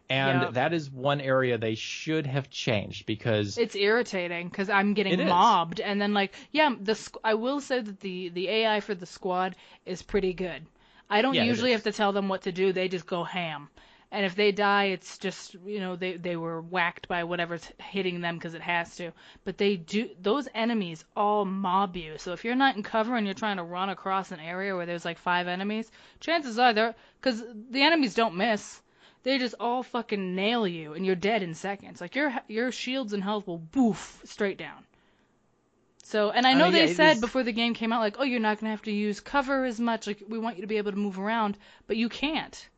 And that is one area they should have changed, because it's irritating, because I'm getting mobbed. And then, I will say that the AI for the squad is pretty good. I don't usually have to tell them what to do. They just go ham. And if they die, it's just, they were whacked by whatever's hitting them because it has to. But those enemies all mob you. So if you're not in cover and you're trying to run across an area where there's 5 enemies, chances are because the enemies don't miss. They just all fucking nail you and you're dead in seconds. Your shields and health will boof straight down. So, and I know they said before the game came out, you're not going to have to use cover as much. We want you to be able to move around, but you can't.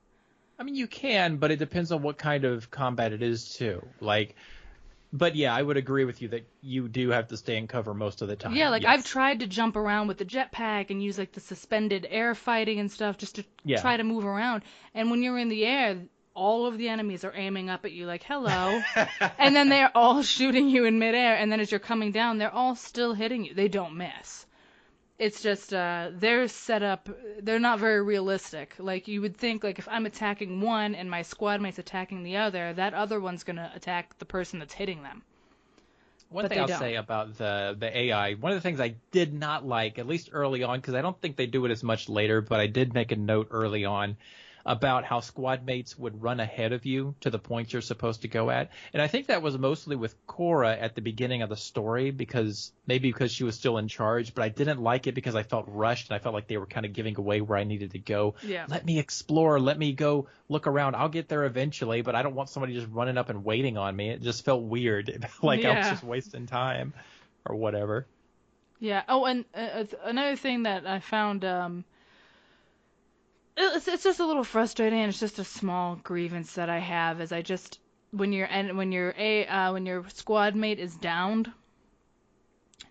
I mean, you can, but it depends on what kind of combat it is, too. But yeah, I would agree with you that you do have to stay in cover most of the time. Yeah, I've tried to jump around with the jetpack and use, the suspended air fighting and stuff just to try to move around. And when you're in the air, all of the enemies are aiming up at you hello. And then they're all shooting you in midair. And then as you're coming down, they're all still hitting you. They don't miss. It's just they're set up. They're not very realistic. You would think, if I'm attacking one and my squad mate's attacking the other, that other one's going to attack the person that's hitting them. One thing I'll say about the AI, one of the things I did not like, at least early on, because I don't think they do it as much later, but I did make a note early on about how squad mates would run ahead of you to the point you're supposed to go at. And I think that was mostly with Cora at the beginning of the story, because she was still in charge, but I didn't like it because I felt rushed and I felt like they were kind of giving away where I needed to go. Yeah. Let me explore. Let me go look around. I'll get there eventually, but I don't want somebody just running up and waiting on me. It just felt weird. I was just wasting time or whatever. Yeah. Oh, and another thing that I found, it's just a little frustrating, and it's just a small grievance that I have. Is when your squad mate is downed,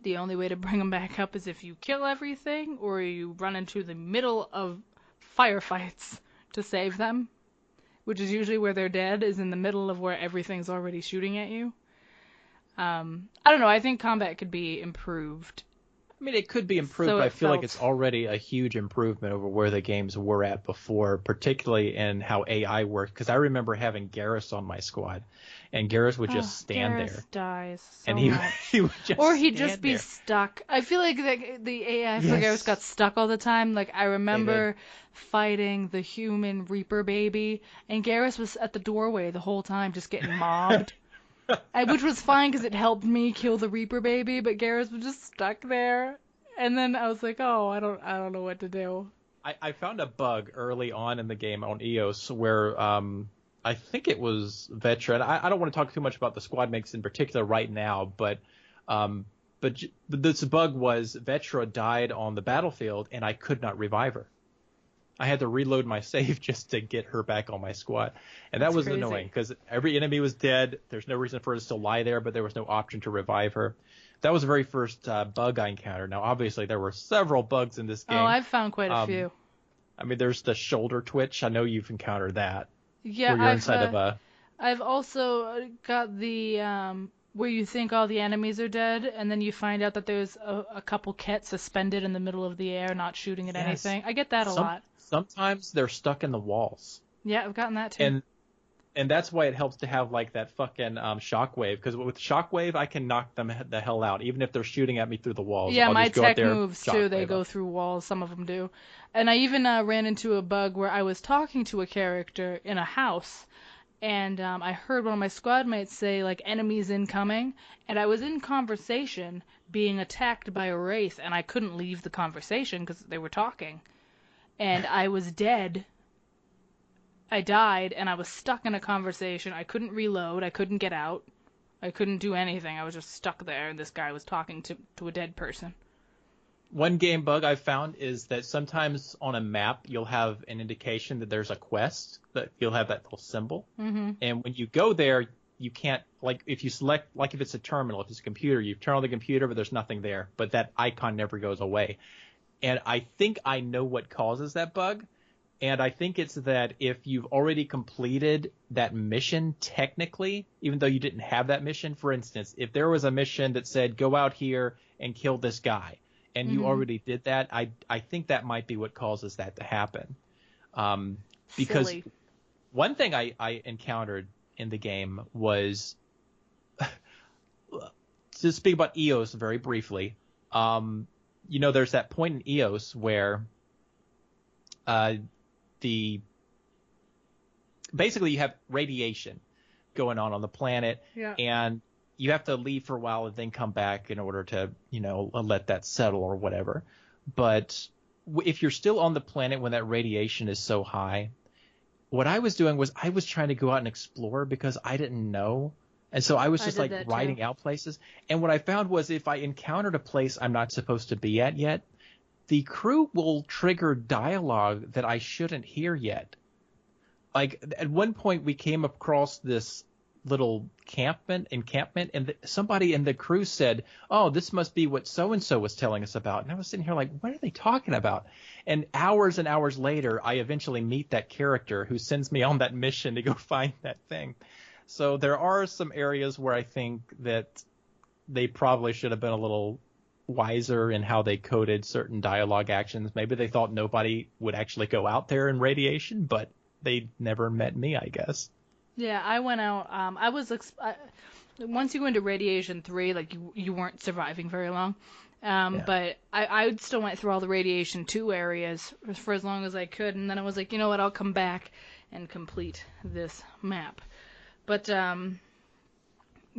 the only way to bring them back up is if you kill everything or you run into the middle of firefights to save them, which is usually where they're dead, is in the middle of where everything's already shooting at you. I don't know. I think combat could be improved. I mean, it could be improved, but I feel like it's already a huge improvement over where the games were at before, particularly in how AI worked. Because I remember having Garrus on my squad, and Garrus would just stand Garrus there. Dies so and he would just or he'd just be stuck. I feel like the AI for Garrus got stuck all the time. I remember fighting the human Reaper baby, and Garrus was at the doorway the whole time, just getting mobbed. Which was fine because it helped me kill the Reaper baby, but Garrus was just stuck there. And then I was like, I don't know what to do. I found a bug early on in the game on EOS where I think it was Vetra. And I don't want to talk too much about the squad mates in particular right now, but this bug was Vetra died on the battlefield and I could not revive her. I had to reload my save just to get her back on my squad. And that was crazy. Annoying because every enemy was dead. There's no reason for her to still lie there, but there was no option to revive her. That was the very first bug I encountered. Now, obviously, there were several bugs in this game. Oh, I've found quite a few. I mean, there's the shoulder twitch. I know you've encountered that. Yeah, where you're inside of a... I've also got the where you think all the enemies are dead, and then you find out that there's a couple Kett suspended in the middle of the air, not shooting at anything. I get that a lot. Sometimes they're stuck in the walls. Yeah, I've gotten that too. And that's why it helps to have that fucking shockwave, because with shockwave I can knock them the hell out, even if they're shooting at me through the walls. Yeah, I'll my just go tech out there, moves too. They go through walls. Some of them do. And I even ran into a bug where I was talking to a character in a house, and I heard one of my squad mates say enemies incoming, and I was in conversation being attacked by a wraith, and I couldn't leave the conversation because they were talking, and I was dead. I died, and I was stuck in a conversation. I couldn't reload. I couldn't get out. I couldn't do anything. I was just stuck there, and this guy was talking to a dead person. One game bug I've found is that sometimes on a map you'll have an indication that there's a quest, that you'll have that little symbol. Mm-hmm. And when you go there, you can't, if you select, if it's a terminal, if it's a computer, you turn on the computer, but there's nothing there. But that icon never goes away. And I think I know what causes that bug. And I think it's that if you've already completed that mission technically, even though you didn't have that mission, for instance, if there was a mission that said go out here and kill this guy, and you already did that, I think that might be what causes that to happen. Because Silly. one thing I encountered in the game was, to speak about EOS very briefly, there's that point in EOS where basically you have radiation going on the planet, and you have to leave for a while and then come back in order to, let that settle or whatever. But if you're still on the planet when that radiation is so high, what I was doing was I was trying to go out and explore because I didn't know. And so I was just like writing out places. And what I found was if I encountered a place I'm not supposed to be at yet, the crew will trigger dialogue that I shouldn't hear yet. Like at one point we came across this little encampment, and somebody in the crew said, "Oh, this must be what so-and-so was telling us about." And I was sitting here like, what are they talking about? And hours later, I eventually meet that character who sends me on that mission to go find that thing. So there are some areas where I think that they probably should have been a little wiser in how they coded certain dialogue actions. Maybe they thought nobody would actually go out there in radiation, but they never met me, I guess. Yeah, I went out. Once you go into Radiation 3, like you weren't surviving very long. But I still went through all the Radiation 2 areas for as long as I could, and then I was like, you know what, I'll come back and complete this map. But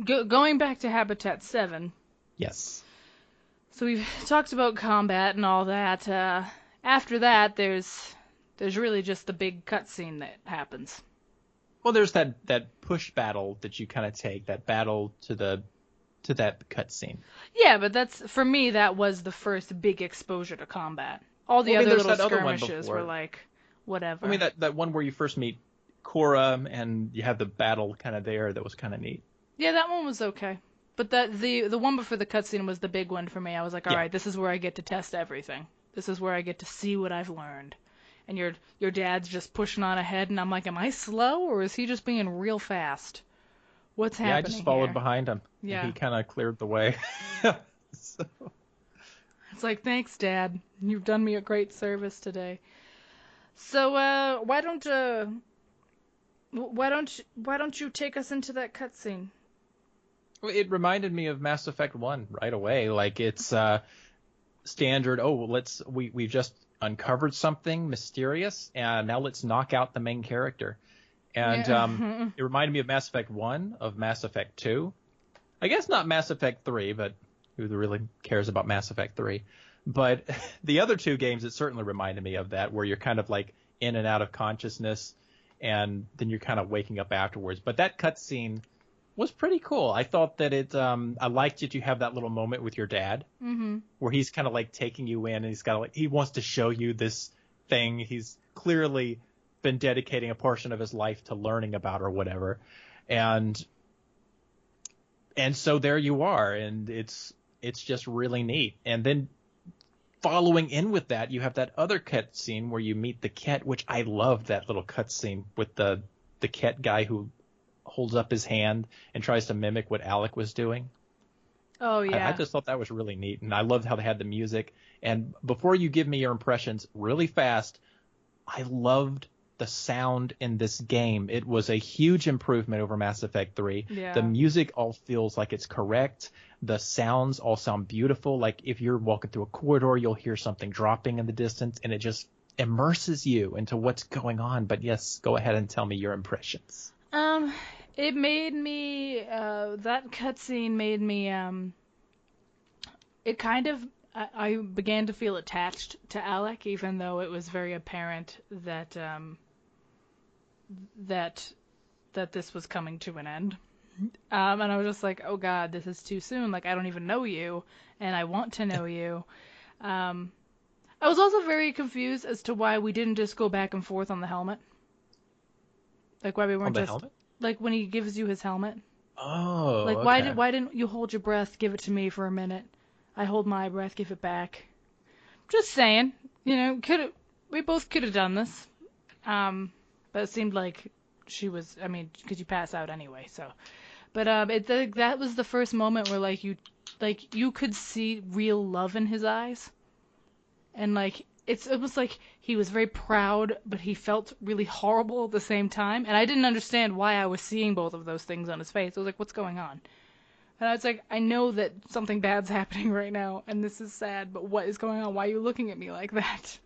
going back to Habitat 7. Yes. So we've talked about combat and all that. After that, there's really just the big cutscene that happens. Well, there's that push battle that you kind of take, that battle to that cutscene. Yeah, but for me, that was the first big exposure to combat. All the other little skirmishes were like, whatever. I mean, that one where you first meet Cora and you have the battle kind of there, that was kind of neat. Yeah, that one was okay. But the one before the cutscene was the big one for me. I was like, all right, this is where I get to test everything. This is where I get to see what I've learned. And your dad's just pushing on ahead, and I'm like, am I slow, or is he just being real fast? What's happening? Yeah, I just followed here? behind him. Yeah. He kind of cleared the way. So. It's like, thanks, Dad. You've done me a great service today. So why don't you take us into that cutscene? Well, it reminded me of Mass Effect 1 right away. Like it's standard. Oh, we've just uncovered something mysterious, and now let's knock out the main character. And it reminded me of Mass Effect 1, of Mass Effect 2. I guess not Mass Effect 3, but who really cares about Mass Effect 3? But the other two games, it certainly reminded me of that, where you're kind of like in and out of consciousness, and then you're kind of waking up afterwards. But that cutscene was pretty cool. I thought that I liked that you have that little moment with your dad, where he's kind of like taking you in, and he's got he wants to show you this thing. He's clearly been dedicating a portion of his life to learning about or whatever, and so there you are, and it's just really neat. And then following in with that, you have that other cutscene where you meet the Ket, which I loved that little cutscene with the Ket guy who holds up his hand and tries to mimic what Alec was doing. Oh, yeah. I just thought that was really neat, and I loved how they had the music. And before you give me your impressions really fast, I loved the sound in this game. It was a huge improvement over Mass Effect 3. Yeah. The music all feels like it's correct. The sounds all sound beautiful. Like if you're walking through a corridor, you'll hear something dropping in the distance, and it just immerses you into what's going on. But yes, go ahead and tell me your impressions. It made me, that cutscene made me, it kind of, I began to feel attached to Alec, even though it was very apparent that, that this was coming to an end. And I was just like, oh God, this is too soon. Like, I don't even know you, and I want to know you. I was also very confused as to why we didn't just go back and forth on the helmet. Like, why we weren't just... helmet? Like, when he gives you his helmet. Oh, like, okay. why didn't you hold your breath, give it to me for a minute? I hold my breath, give it back. Just saying. You know, we both could have done this. But it seemed like she was. I mean, because you pass out anyway. So, but that was the first moment where you could see real love in his eyes, and it was like he was very proud, but he felt really horrible at the same time. And I didn't understand why I was seeing both of those things on his face. I was like, what's going on? And I was like, I know that something bad's happening right now, and this is sad, but what is going on? Why are you looking at me like that?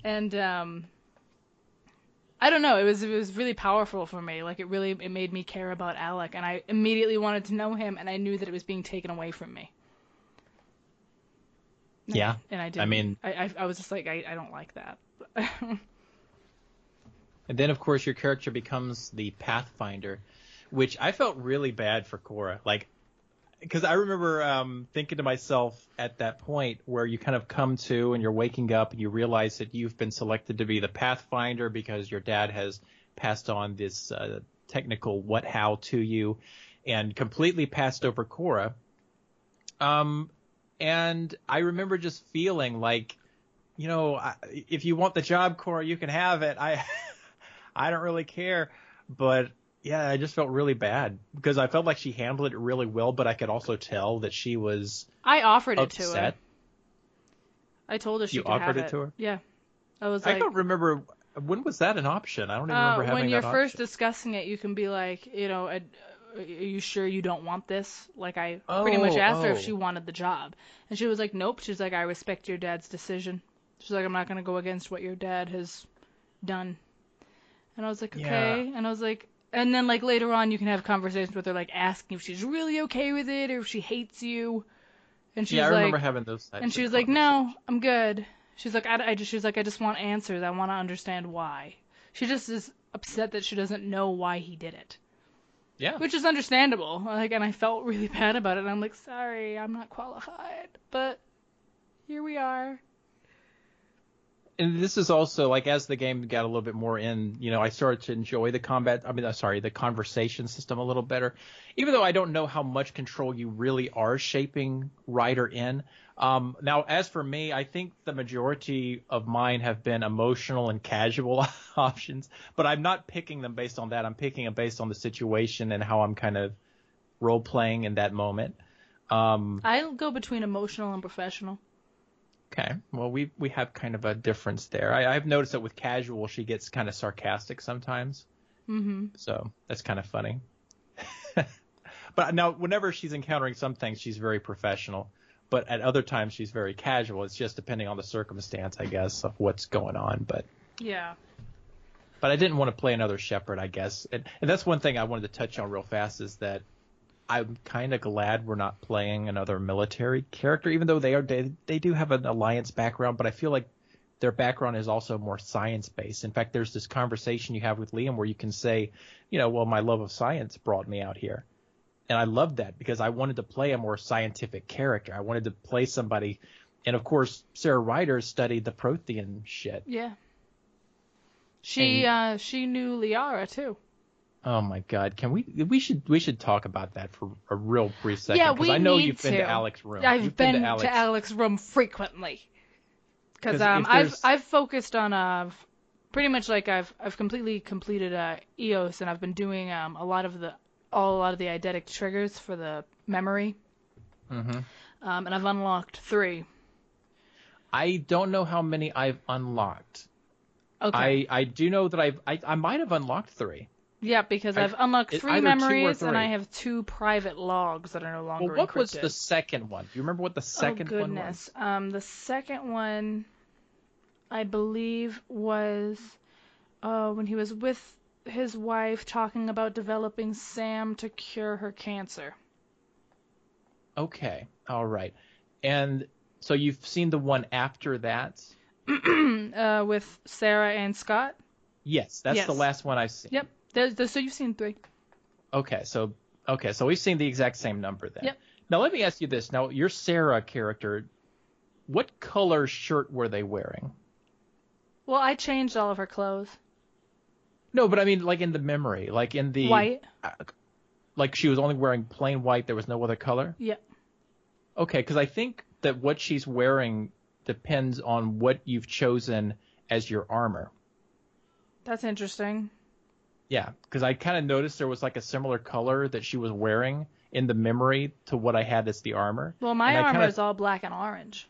And I don't know. It was really powerful for me. Like it made me care about Alec, and I immediately wanted to know him, and I knew that it was being taken away from me. Yeah. And I didn't. I mean, I was just like, I don't like that. And then, of course, your character becomes the Pathfinder, which I felt really bad for Cora. Like, because I remember thinking to myself at that point where you kind of come to and you're waking up and you realize that you've been selected to be the Pathfinder because your dad has passed on this technical what-how to you and completely passed over Cora. And I remember just feeling like, if you want the job, Cora, you can have it. I don't really care. But yeah, I just felt really bad because I felt like she handled it really well, but I could also tell that she was I offered upset. it to her. I told her she could have it. You offered it to her? Yeah. I was I don't remember. When was that an option? I don't even remember having when you're that first option. discussing it, you can be like, are you sure you don't want this? Like I pretty much asked her if she wanted the job. And she was like, nope. She's like, I respect your dad's decision. She's like, I'm not going to go against what your dad has done. And I was like, okay. Yeah. And I was like, and then later on you can have conversations with her, asking if she's really okay with it or if she hates you. And she's I like, remember having those types and she of was like, no, I'm good. She's like, I just want answers. I want to understand why. She just is upset that she doesn't know why he did it. Yeah. Which is understandable. And I felt really bad about it. And I'm like, sorry, I'm not qualified, but here we are. And this is also as the game got a little bit more in, I started to enjoy the the conversation system a little better, even though I don't know how much control you really are shaping Ryder in. Now, as for me, I think the majority of mine have been emotional and casual options, but I'm not picking them based on that. I'm picking them based on the situation and how I'm kind of role playing in that moment. I'll go between emotional and professional. Okay. Well, we have kind of a difference there. I've noticed that with casual, she gets kind of sarcastic sometimes. Mm-hmm. So that's kind of funny. But now, whenever she's encountering some things, she's very professional. But at other times, she's very casual. It's just depending on the circumstance, I guess, of what's going on. But yeah. But I didn't want to play another Shepherd, I guess. And that's one thing I wanted to touch on real fast is that I'm kind of glad we're not playing another military character, even though they do have an alliance background, but I feel like their background is also more science-based. In fact, there's this conversation you have with Liam where you can say, well, my love of science brought me out here. And I loved that because I wanted to play a more scientific character. I wanted to play somebody. And, of course, Sarah Ryder studied the Prothean shit. Yeah. She knew Liara, too. Oh my God! We should talk about that for a real brief second. Yeah, because I know you've been to Alec's room. I've been to Alec's room frequently. Because I've focused on pretty much I've completely completed EOS and I've been doing a lot of the eidetic triggers for the memory. Mm-hmm. And I've unlocked 3. I don't know how many I've unlocked. Okay. I do know that I might have unlocked 3. Yeah, because I've unlocked 3 memories and I have 2 private logs that are no longer encrypted. What was the second one? Do you remember what the second one was? The second one, I believe, was when he was with his wife talking about developing Sam to cure her cancer. Okay, all right. And so you've seen the one after that? With Sarah and Scott? Yes, that's the last one I've seen. Yep. So you've seen 3. Okay, so we've seen the exact same number then. Yep. Now let me ask you this. Now your Sarah character, what color shirt were they wearing? Well, I changed all of her clothes. No, but I mean in the memory, in the white. She was only wearing plain white. There was no other color. Yep. Okay, because I think that what she's wearing depends on what you've chosen as your armor. That's interesting. Yeah, because I kind of noticed there was like a similar color that she was wearing in the memory to what I had as the armor. Well, my armor is all black and orange.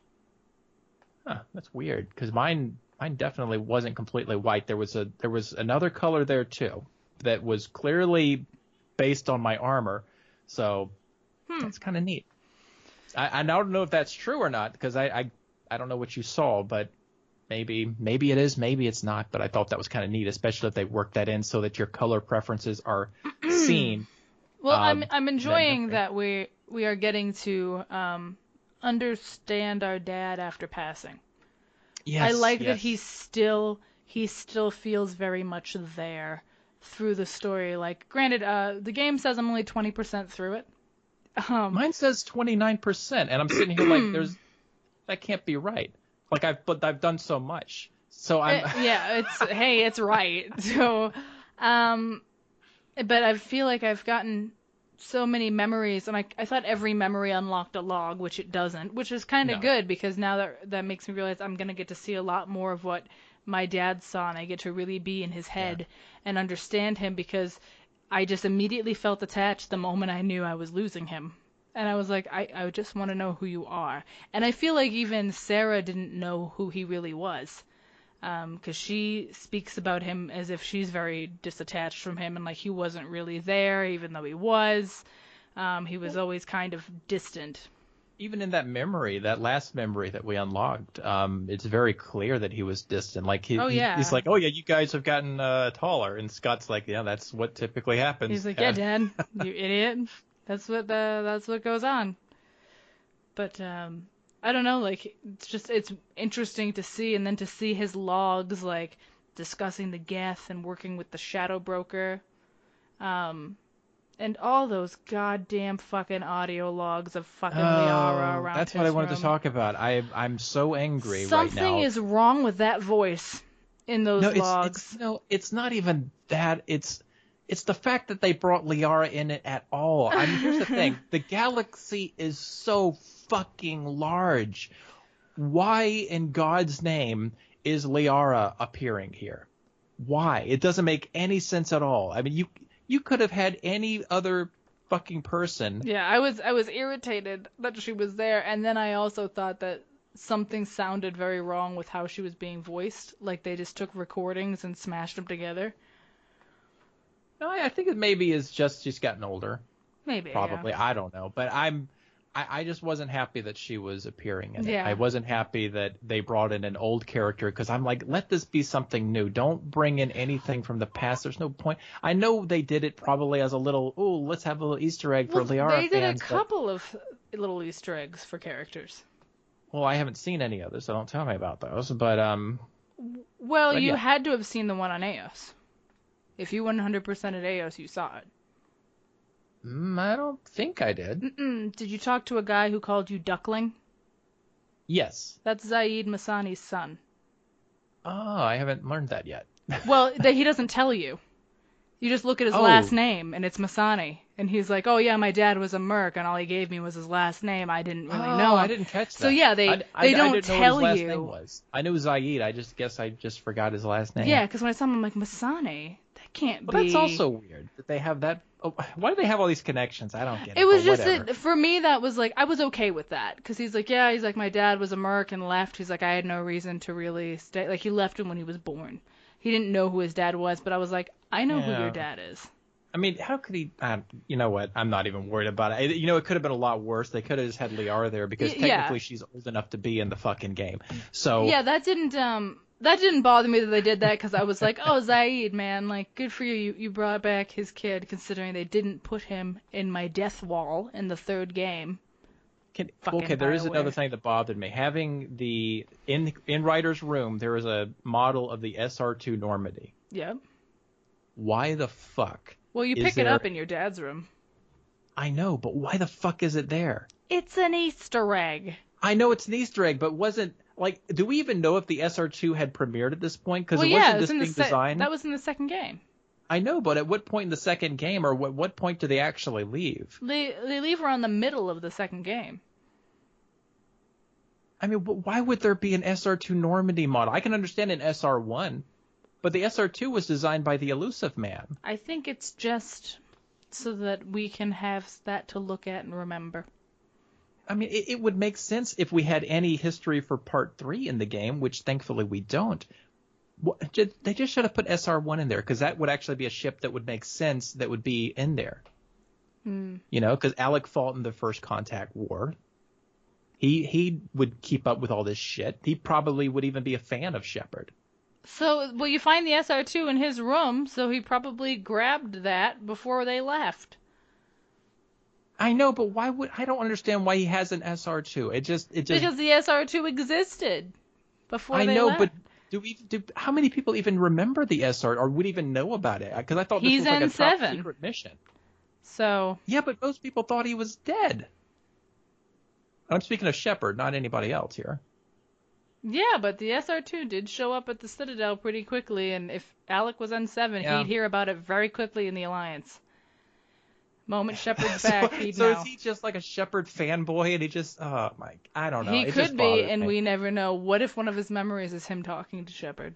Huh, that's weird, because mine definitely wasn't completely white. There was another color there too that was clearly based on my armor. So that's kind of neat. I don't know if that's true or not, because I don't know what you saw, but maybe it is, maybe it's not. But I thought that was kind of neat, especially if they worked that in so that your color preferences are seen. Well, I'm enjoying that we are getting to understand our dad after passing. Yes, I like that he still feels very much there through the story. Like, granted, the game says I'm only 20% through it. Mine says 29%, and I'm sitting here like, that can't be right. Like I've done so much, so I'm. It's right. So, but I feel like I've gotten so many memories, and I thought every memory unlocked a log, which it doesn't, which is kind of good, because now that makes me realize I'm gonna get to see a lot more of what my dad saw, and I get to really be in his head and understand him, because I just immediately felt attached the moment I knew I was losing him. And I was like, I just want to know who you are. And I feel like even Sarah didn't know who he really was. Because she speaks about him as if she's very disattached from him, and like he wasn't really there, even though he was. He was always kind of distant. Even in that memory, that last memory that we unlocked, it's very clear that he was distant. Like he's like, oh yeah, you guys have gotten taller, and Scott's like, yeah, that's what typically happens. He's like, yeah, Dad, you idiot. That's what goes on. But I don't know, like it's interesting to see, and then to see his logs, like discussing the Geth and working with the Shadow Broker. And all those goddamn fucking audio logs of fucking Liara around that's his what I wanted room. to talk about. I'm so angry right now. Something is wrong with that voice in those logs. It's not even that. It's the fact that they brought Liara in it at all. I mean, here's the thing. The galaxy is so fucking large. Why in God's name is Liara appearing here? Why? It doesn't make any sense at all. I mean, you could have had any other fucking person. Yeah, I was irritated that she was there, and then I also thought that something sounded very wrong with how she was being voiced. Like they just took recordings and smashed them together. No, I think it maybe is just she's gotten older. Maybe. Probably. Yeah. I don't know. But I just wasn't happy that she was appearing in it. Yeah. I wasn't happy that they brought in an old character, because I'm like, let this be something new. Don't bring in anything from the past. There's no point. I know they did it probably as a little, let's have a little Easter egg for Liara fans. They did a couple of little Easter eggs for characters. Well, I haven't seen any others, so don't tell me about those. But Well, you had to have seen the one on Eos. If you 100%ed Eos, you saw it. I don't think I did. Did you talk to a guy who called you Duckling? Yes. That's Zaid Masani's son. Oh, I haven't learned that yet. Well, he doesn't tell you. You just look at his last name, and it's Masani. And he's like, oh, yeah, my dad was a merc, and all he gave me was his last name. I didn't really know him. I didn't catch that. So, yeah, they don't tell you. I didn't know what his last name was. I knew Zaid. I guess I just forgot his last name. Yeah, because when I saw him, I'm like, Masani? That can't be. That's also weird that they have that. Oh, why do they have all these connections? I don't get it. It was just that, for me, that was like, I was okay with that. Because he's like, my dad was a merc and left. He's like, I had no reason to really stay. Like, he left him when he was born. He didn't know who his dad was, but I was like, I know who your dad is. I mean, how could he? You know what? I'm not even worried about it. You know, it could have been a lot worse. They could have just had Liara there, because technically she's old enough to be in the fucking game. So yeah, that didn't bother me that they did that, because I was like, oh, Zaid, man, like, good for you. You brought back his kid, considering they didn't put him in my death wall in the third game. Okay, there is another thing that bothered me. Having in Ryder's room, there is a model of the SR2 Normandy. Yep. Why the fuck? Well, you pick it up in your dad's room. I know, but why the fuck is it there? It's an Easter egg. I know it's an Easter egg, but wasn't, like, do we even know if the SR2 had premiered at this point? Because it wasn't this being designed. That was in the second game. I know, but at what point in the second game, or what point do they actually leave? They leave around the middle of the second game. I mean, why would there be an SR2 Normandy model? I can understand an SR1, but the SR2 was designed by the Elusive Man. I think it's just so that we can have that to look at and remember. I mean, it would make sense if we had any history for Part 3 in the game, which thankfully we don't. They just should have put SR1 in there, because that would actually be a ship that would make sense that would be in there. Hmm. You know, because Alec fought in the First Contact War. He would keep up with all this shit. He probably would even be a fan of Shepard. So, well, you find the SR2 in his room, so he probably grabbed that before they left. I know, but why would I don't understand why he has an SR2. It just Because the SR2 existed before I they know, left. but how many people even remember the SR or would even know about it? Because I thought this He's was like a top N7. secret mission. So Yeah, but most people thought he was dead. I'm speaking of Shepard, not anybody else here. yeah, but the SR2 did show up at the Citadel pretty quickly, and if Alec was N7, Yeah. he'd hear about it very quickly in the Alliance. Moment Shepard's back, he'd So know. is he just like a Shepard fanboy and he just I don't know. He It could just be, bothers and me. we never know. What if one of his memories is him talking to Shepard?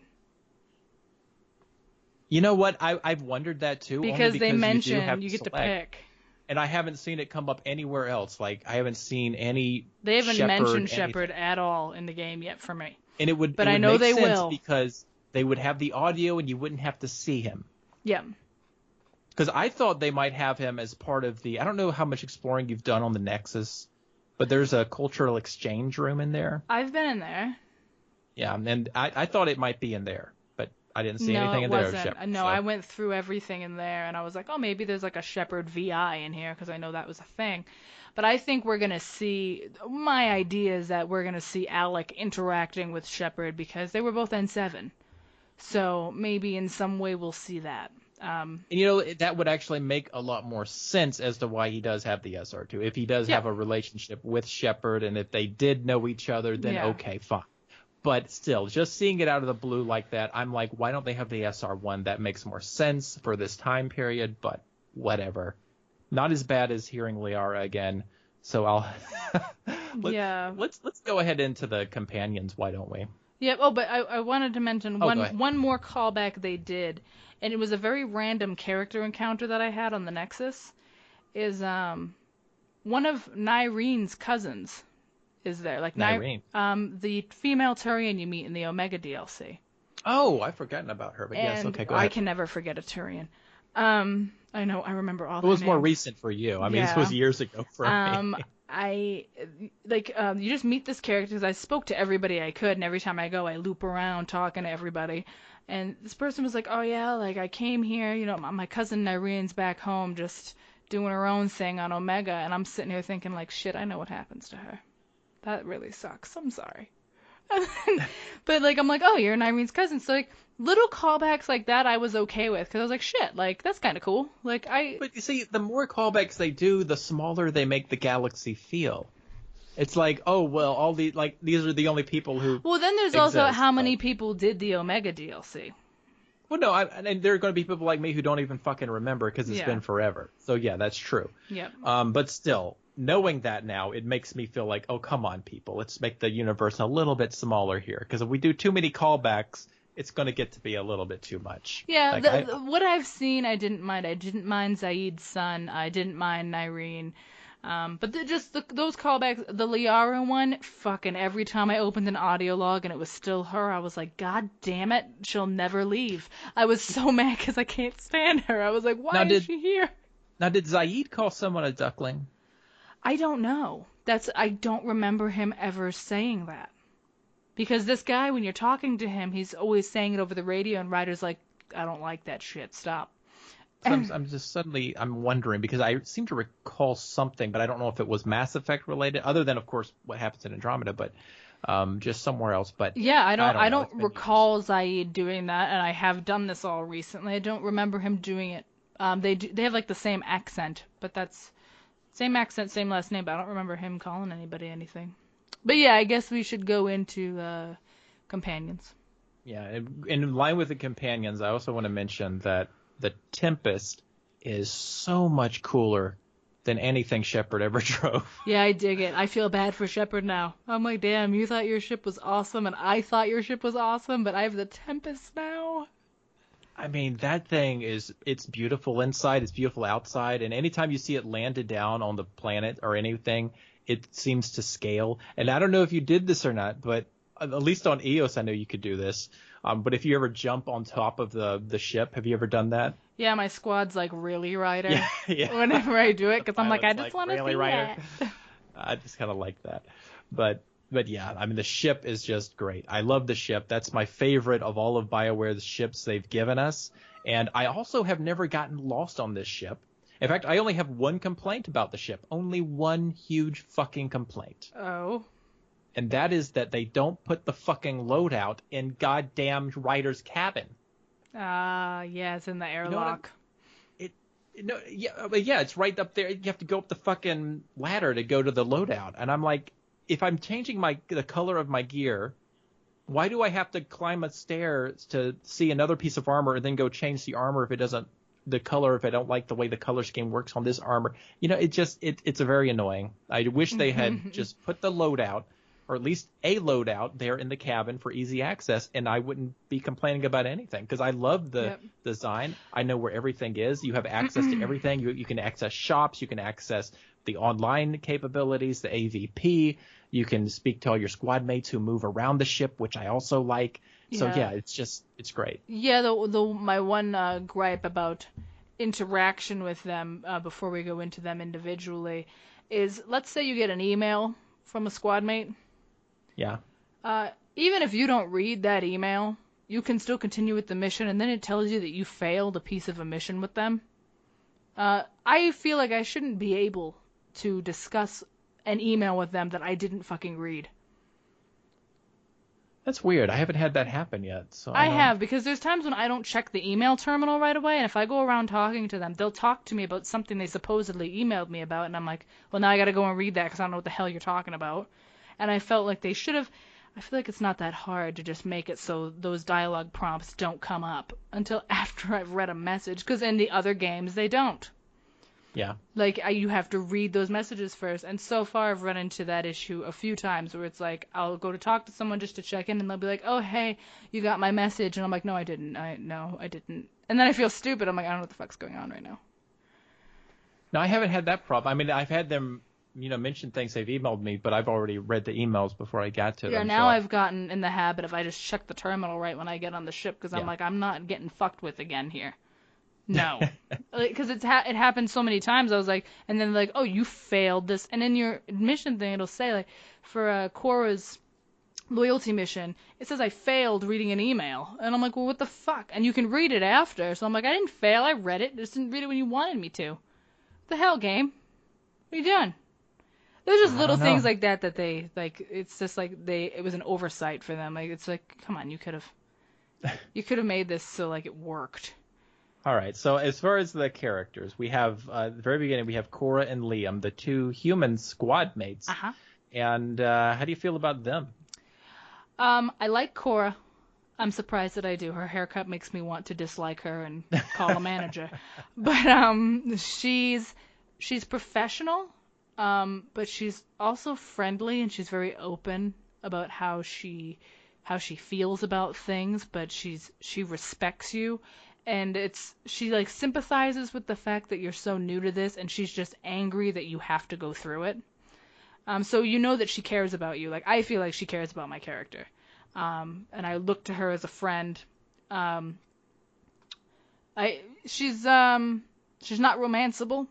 You know what? I've wondered that too. only Because they you do mention have you get to select. pick. And I haven't seen it come up anywhere else. Like I haven't seen any. They haven't mentioned anything. Shepard at all in the game yet for me. And it would. But it I would know make they sense will. because they would have the audio and you wouldn't have to see him. Yeah. Because I thought they might have him as part of the. I don't know how much exploring you've done on the Nexus, but there's a cultural exchange room in there. I've been in there. Yeah, and I thought it might be in there, but I didn't see anything in No, it there of wasn't. Shepard. No, so. I went through everything in there, and I was like, oh, maybe there's like a Shepard VI in here, because I know that was a thing. But I think we're going to see, my idea is that we're going to see Alec interacting with Shepard, because they were both N7. So maybe in some way we'll see that. And you know, that would actually make a lot more sense as to why he does have the SR2. If he does have a relationship with Shepard, and if they did know each other, then okay, fine. But still, just seeing it out of the blue like that, I'm like, why don't they have the SR1? That makes more sense for this time period, but whatever. Not as bad as hearing Liara again. So I'll let's go ahead into the companions, why don't we? Yeah, oh, but I wanted to mention go ahead. one more callback they did, and it was a very random character encounter that I had on the Nexus, is one of Nyrene's cousins is there. Like Nyrene. The female Turian you meet in the Omega DLC. Oh, I've forgotten about her, but yes, okay, go ahead. I can never forget a Turian. I know, I remember all It was their more names. recent for you. I mean, this was years ago for me. You just meet this character, because I spoke to everybody I could, and every time I go, I loop around talking to everybody. And this person was like, oh yeah, like I came here, you know, my cousin Nyrene's back home just doing her own thing on Omega, and I'm sitting here thinking like, shit, I know what happens to her. That really sucks. I'm sorry. But like, I'm like, oh, you're Nyrene's cousin. So like, little callbacks like that I was okay with, because I was like, shit, like that's kind of cool. Like But you see, the more callbacks they do, the smaller they make the galaxy feel. It's like, oh well, these are the only people who. Well, then there's exist, also how many people did the Omega DLC. Well, no, and there are going to be people like me who don't even fucking remember because it's been forever. So yeah, that's true. Yep. But still, knowing that now, it makes me feel like, oh, come on, people, let's make the universe a little bit smaller here, because if we do too many callbacks, it's going to get to be a little bit too much. Yeah, like, what I've seen, I didn't mind. I didn't mind Zaid's son. I didn't mind Nyrene. But those callbacks, the Liara one, fucking every time I opened an audio log and it was still her, I was like, God damn it, she'll never leave. I was so mad because I can't stand her. I was like, why is she here? Now, did Zaid call someone a duckling? I don't know. I don't remember him ever saying that. Because this guy, when you're talking to him, he's always saying it over the radio, and Ryder's like, I don't like that shit, stop. So I'm wondering, because I seem to recall something, but I don't know if it was Mass Effect related, other than, of course, what happens in Andromeda, but just somewhere else. But yeah, I don't recall Zaid doing that, and I have done this all recently. I don't remember him doing it. They have like the same accent, but that's same accent, same last name. But I don't remember him calling anybody anything. But yeah, I guess we should go into companions. Yeah, and in line with the companions, I also want to mention that the Tempest is so much cooler than anything Shepard ever drove. Yeah, I dig it. I feel bad for Shepard now. I'm like, damn, you thought your ship was awesome, and I thought your ship was awesome, but I have the Tempest now. I mean, that thing it's beautiful inside, it's beautiful outside, and anytime you see it landed down on the planet or anything, it seems to scale. And I don't know if you did this or not, but at least on EOS, I know you could do this. But if you ever jump on top of the ship, have you ever done that? Yeah, my squad's like, really, Ryder? Yeah. Whenever I do it, because I'm like, I Pilot's just want to really, see Ryder? that. I just kind of like that. But yeah, I mean, the ship is just great. I love the ship. That's my favorite of all of BioWare's ships they've given us. And I also have never gotten lost on this ship. In fact, I only have one complaint about the ship. Only one huge fucking complaint. Oh. And that is that they don't put the fucking loadout in goddamn Ryder's cabin. Yeah, it's in the airlock. Yeah, it's right up there. You have to go up the fucking ladder to go to the loadout. And I'm like, if I'm changing the color of my gear, why do I have to climb a stairs to see another piece of armor and then go change the armor if I don't like the way the color scheme works on this armor? It's a very annoying. I wish they had just put the loadout, or at least a loadout there in the cabin for easy access, and I wouldn't be complaining about anything, because I love the design. I know where everything is. You have access to everything. You can access shops. You can access the online capabilities, the AVP. You can speak to all your squad mates who move around the ship, which I also like. So yeah, it's great. Yeah, my one gripe about interaction with them before we go into them individually is, let's say you get an email from a squad mate. Yeah. Even if you don't read that email, you can still continue with the mission, and then it tells you that you failed a piece of a mission with them. I feel like I shouldn't be able to discuss an email with them that I didn't fucking read. That's weird. I haven't had that happen yet. So I have, because there's times when I don't check the email terminal right away, and if I go around talking to them, they'll talk to me about something they supposedly emailed me about, and I'm like, well, now I gotta go and read that because I don't know what the hell you're talking about. And I felt like they should have. I feel like it's not that hard to just make it so those dialogue prompts don't come up until after I've read a message, because in the other games they don't. Yeah. Like, you have to read those messages first. And so far I've run into that issue a few times where it's like, I'll go to talk to someone just to check in, and they'll be like, oh, hey, you got my message. And I'm like, no, I didn't. No, I didn't. And then I feel stupid. I'm like, I don't know what the fuck's going on right now. No, I haven't had that problem. I mean, I've had them, mention things they've emailed me, but I've already read the emails before I got to them. Yeah, now I've gotten in the habit of I just check the terminal right when I get on the ship, because I'm like, I'm not getting fucked with again here. No. Because it happened so many times. I was like, and then like, oh, you failed this. And in your admission thing, it'll say, like, for Cora's loyalty mission, it says I failed reading an email. And I'm like, well, what the fuck? And you can read it after. So I'm like, I didn't fail. I read it. I just didn't read it when you wanted me to. What the hell, game? What are you doing? There's just little things like that they, like, it's just like it was an oversight for them. Like, it's like, come on, you could have made this so, like, it worked. All right, so as far as the characters, we have, at the very beginning, we have Cora and Liam, the two human squad mates. Uh-huh. And how do you feel about them? I like Cora. I'm surprised that I do. Her haircut makes me want to dislike her and call a manager. But she's professional, but she's also friendly, and she's very open about how she feels about things, but she respects you. And she like sympathizes with the fact that you're so new to this, and she's just angry that you have to go through it. So you know that she cares about you. Like, I feel like she cares about my character. And I look to her as a friend. She's not romanceable,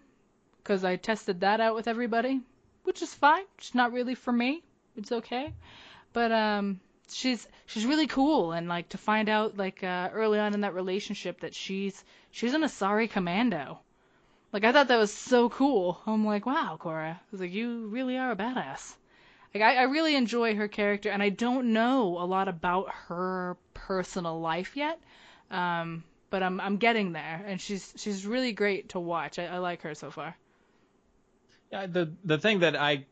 because I tested that out with everybody, which is fine. She's not really for me. It's okay. But she's really cool, and like to find out like early on in that relationship that she's an Asari commando. Like, I thought that was so cool. I'm like, wow, Cora. I was like, you really are a badass. Like, I really enjoy her character, and I don't know a lot about her personal life yet. But I'm getting there, and she's really great to watch. I like her so far. Yeah, the thing that I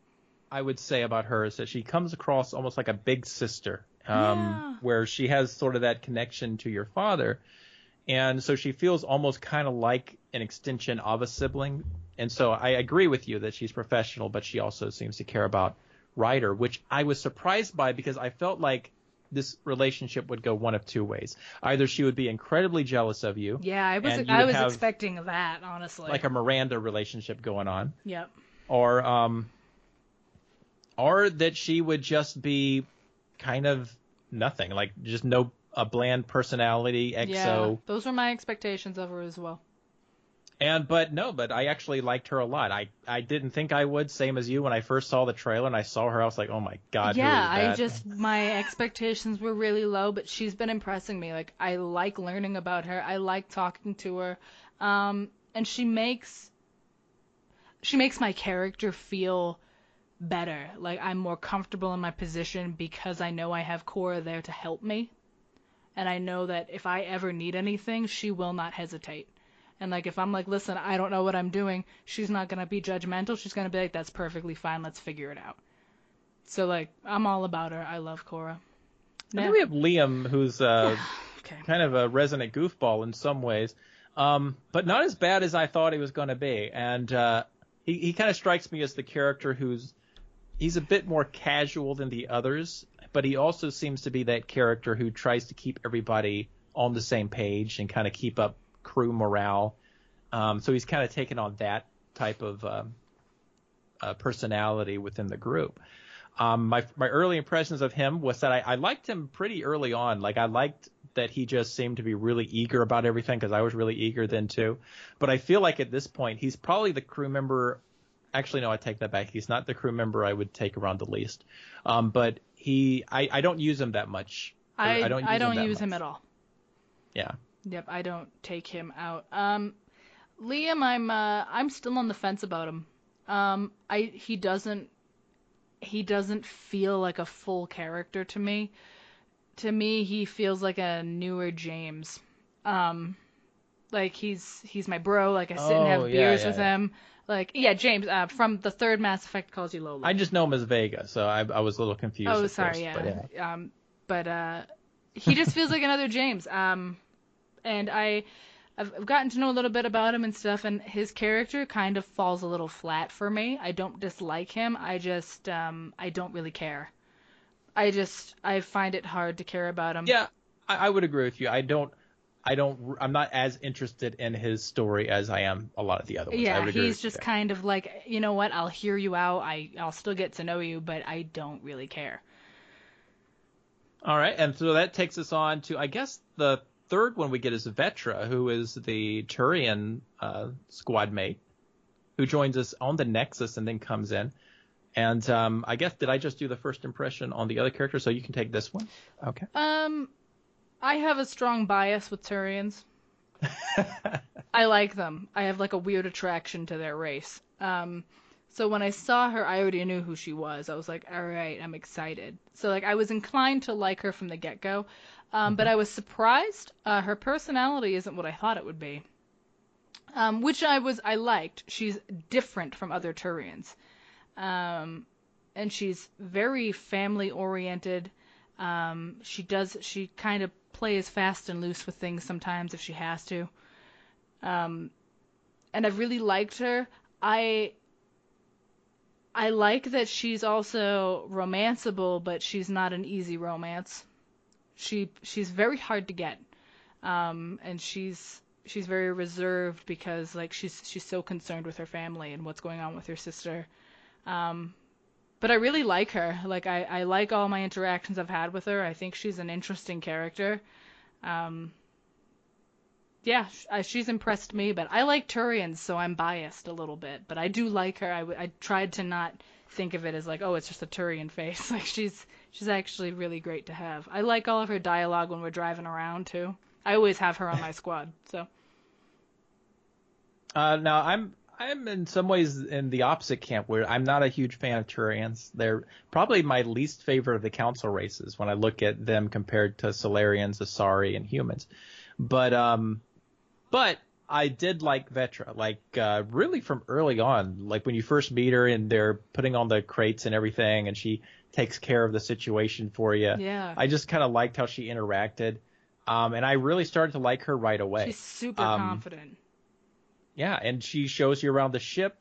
would say about her is that she comes across almost like a big sister, where she has sort of that connection to your father. And so she feels almost kind of like an extension of a sibling And so I agree with you that she's professional, but she also seems to care about Ryder, which I was surprised by because I felt like this relationship would go one of two ways. Either she would be incredibly jealous of you. Yeah, and I would was have expecting that, honestly. like a Miranda relationship going on. Yep. Or that she would just be kind of nothing, like just a bland personality, EXO. Yeah, those were my expectations of her as well. But I actually liked her a lot. I didn't think I would, same as you. When I first saw the trailer and I saw her, I was like, oh my God, yeah, who is that? my expectations were really low, but she's been impressing me. Like, I like learning about her. I like talking to her. And she makes my character feel better. Like, I'm more comfortable in my position because I know I have Korra there to help me. And I know that if I ever need anything, she will not hesitate. And, like, if I'm like, listen, I don't know what I'm doing, she's not going to be judgmental. She's going to be like, that's perfectly fine. Let's figure it out. So, like, I'm all about her. I love Korra. And then we have Liam, who's okay. kind of a resonant goofball in some ways, but not as bad as I thought he was going to be. And he kind of strikes me as the character he's a bit more casual than the others, but he also seems to be that character who tries to keep everybody on the same page and kind of keep up crew morale. So he's kind of taken on that type of personality within the group. My early impressions of him was that I liked him pretty early on. Like, I liked that he just seemed to be really eager about everything, because I was really eager then too. But I feel like at this point, he's probably the crew member. Actually, no, I take that back. He's not the crew member I would take around the least. But I don't use him that much. I don't use him at all. Yeah. Yep, I don't take him out. Liam, I'm still on the fence about him. He doesn't feel like a full character to me. To me, he feels like a newer James. Like, he's my bro. Like, I sit and have beers with him. Like, yeah, James from the third Mass Effect calls you Lola. I just know him as Vega, so I was a little confused. Oh, at sorry, first, yeah. But he just feels like another James. And I've gotten to know a little bit about him and stuff, and his character kind of falls a little flat for me. I don't dislike him. I just I don't really care. I find it hard to care about him. Yeah, I would agree with you. I'm not as interested in his story as I am a lot of the other ones. Yeah, he's just kind of like, you know what, I'll hear you out. I'll still get to know you, but I don't really care. All right, and so that takes us on to, I guess, the third one we get is Vetra, who is the Turian squad mate, who joins us on the Nexus and then comes in. And I guess, did I just do the first impression on the other character, so you can take this one? Okay. I have a strong bias with Turians. I like them. I have like a weird attraction to their race. So when I saw her, I already knew who she was. I was like, all right, I'm excited. So like I was inclined to like her from the get-go, but I was surprised. Her personality isn't what I thought it would be, which I liked. She's different from other Turians, and she's very family-oriented. She kind of plays fast and loose with things sometimes if she has to. And I really liked her. I like that she's also romanceable, but she's not an easy romance. She's very hard to get. And she's very reserved because like she's so concerned with her family and what's going on with her sister. But I really like her. Like I like all my interactions I've had with her. I think she's an interesting character. Yeah, she's impressed me, but I like Turians, so I'm biased a little bit. But I do like her. I tried to not think of it as like, oh, it's just a Turian face. Like she's actually really great to have. I like all of her dialogue when we're driving around too. I always have her on my squad. So. Now I'm in some ways in the opposite camp where I'm not a huge fan of Turians. They're probably my least favorite of the council races when I look at them compared to Solarians, Asari, and humans. But I did like Vetra, like really from early on, like when you first meet her and they're putting on the crates and everything, and she takes care of the situation for you. Yeah. I just kind of liked how she interacted, and I really started to like her right away. She's super confident. Yeah, and she shows you around the ship.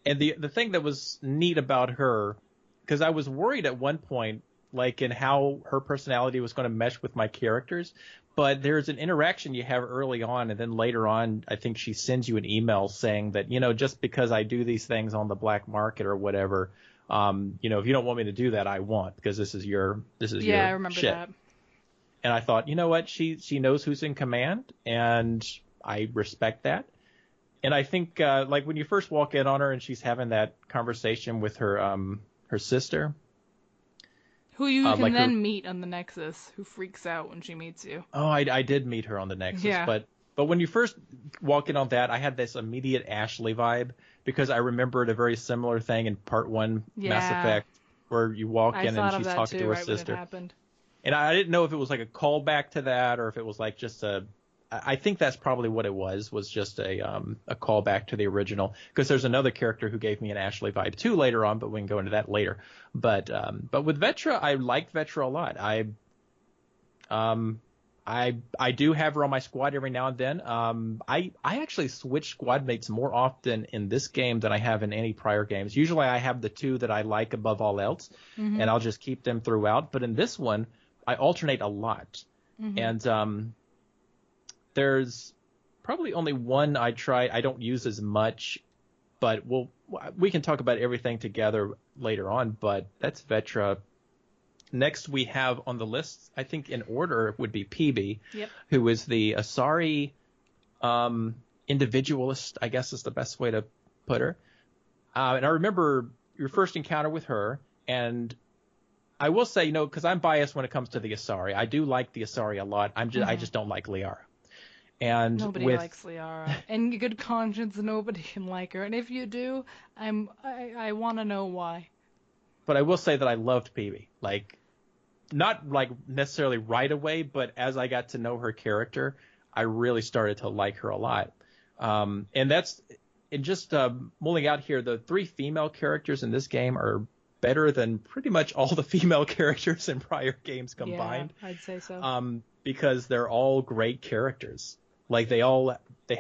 And the thing that was neat about her, because I was worried at one point, like in how her personality was going to mesh with my characters, but there's an interaction you have early on, and then later on, I think she sends you an email saying that, just because I do these things on the black market or whatever, if you don't want me to do that, I won't, because this is your Yeah, I remember shit. that. And I thought, you know what, she knows who's in command, and I respect that. And I think, like when you first walk in on her and she's having that conversation with her sister, who you can like then meet on the Nexus, who freaks out when she meets you. Oh, I did meet her on the Nexus, Yeah. but when you first walk in on that, I had this immediate Ashley vibe, because I remembered a very similar thing in Part 1 Mass Effect, where you walk in and she's talking to her sister. When it happened. And I didn't know if it was like a callback to that, or if it was like just I think that's probably what it was just a callback to the original, because there's another character who gave me an Ashley vibe too later on, but we can go into that later. But with Vetra, I liked Vetra a lot. I do have her on my squad every now and then. I actually switch squad mates more often in this game than I have in any prior games. Usually I have the two that I like above all else, and I'll just keep them throughout. But in this one, I alternate a lot. And there's probably only one I don't use as much, but we can talk about everything together later on. But that's Vetra. Next we have on the list, I think in order, would be PB, who is the Asari individualist, I guess is the best way to put her. And I remember your first encounter with her, and I will say, because I'm biased when it comes to the Asari. I do like the Asari a lot. I just don't like Liara. And nobody likes Liara. In good conscience, nobody can like her. And if you do, I want to know why. But I will say that I loved PB. Not like necessarily right away, but as I got to know her character, I really started to like her a lot. And just mulling out here, the 3 female characters in this game are better than pretty much all the female characters in prior games combined. Yeah, I'd say so. Because they're all great characters. Like they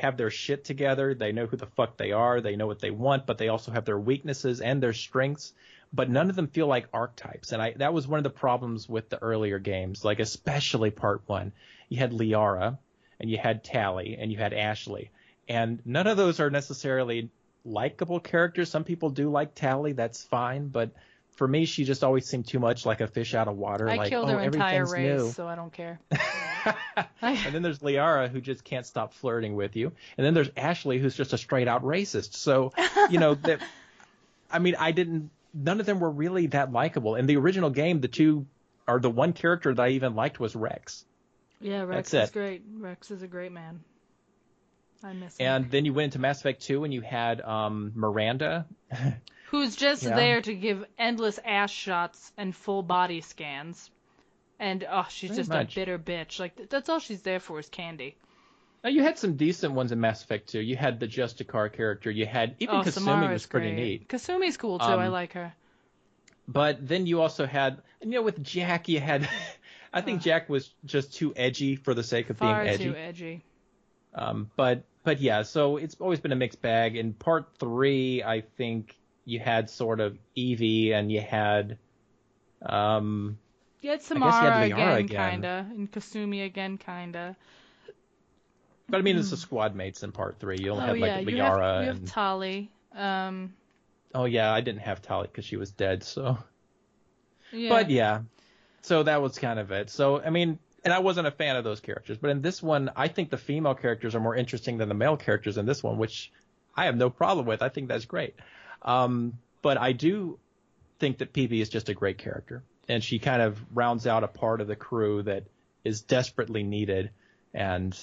have their shit together. They know who the fuck they are. They know what they want, but they also have their weaknesses and their strengths. But none of them feel like archetypes. And that was one of the problems with the earlier games, like especially Part 1. You had Liara, and you had Tali, and you had Ashley. And none of those are necessarily likable characters. Some people do like Tali, that's fine. But for me, she just always seemed too much like a fish out of water. I killed her entire race, so I don't care. And then there's Liara, who just can't stop flirting with you. And then there's Ashley, who's just a straight-out racist. So, none of them were really that likable. In the original game, the one character that I even liked was Rex. Yeah, Rex is great. Rex is a great man. I miss him. And then you went into Mass Effect 2 and you had Miranda. Who's just there to give endless ass shots and full body scans. And, she's just a bitter bitch. Like, that's all she's there for is candy. Now, you had some decent ones in Mass Effect 2. You had the Justicar character. You had, even Kasumi Samara's was pretty great. neat. Kasumi's cool, too. I like her. But then you also had, with Jack, you had, I think Jack was just too edgy for the sake of being edgy. Far too edgy. But yeah, so it's always been a mixed bag. In Part 3, I think you had sort of Evie, and you had, you had Samara again, kinda, and Kasumi again, kinda. But I mean, it's the squad mates in Part 3. You only had Liara. You have Tali. Oh yeah, I didn't have Tali because she was dead. So. Yeah. But yeah, so that was kind of it. So I mean, and I wasn't a fan of those characters, but in this one, I think the female characters are more interesting than the male characters in this one, which I have no problem with. I think that's great. But I do think that PB is just a great character, and she kind of rounds out a part of the crew that is desperately needed, and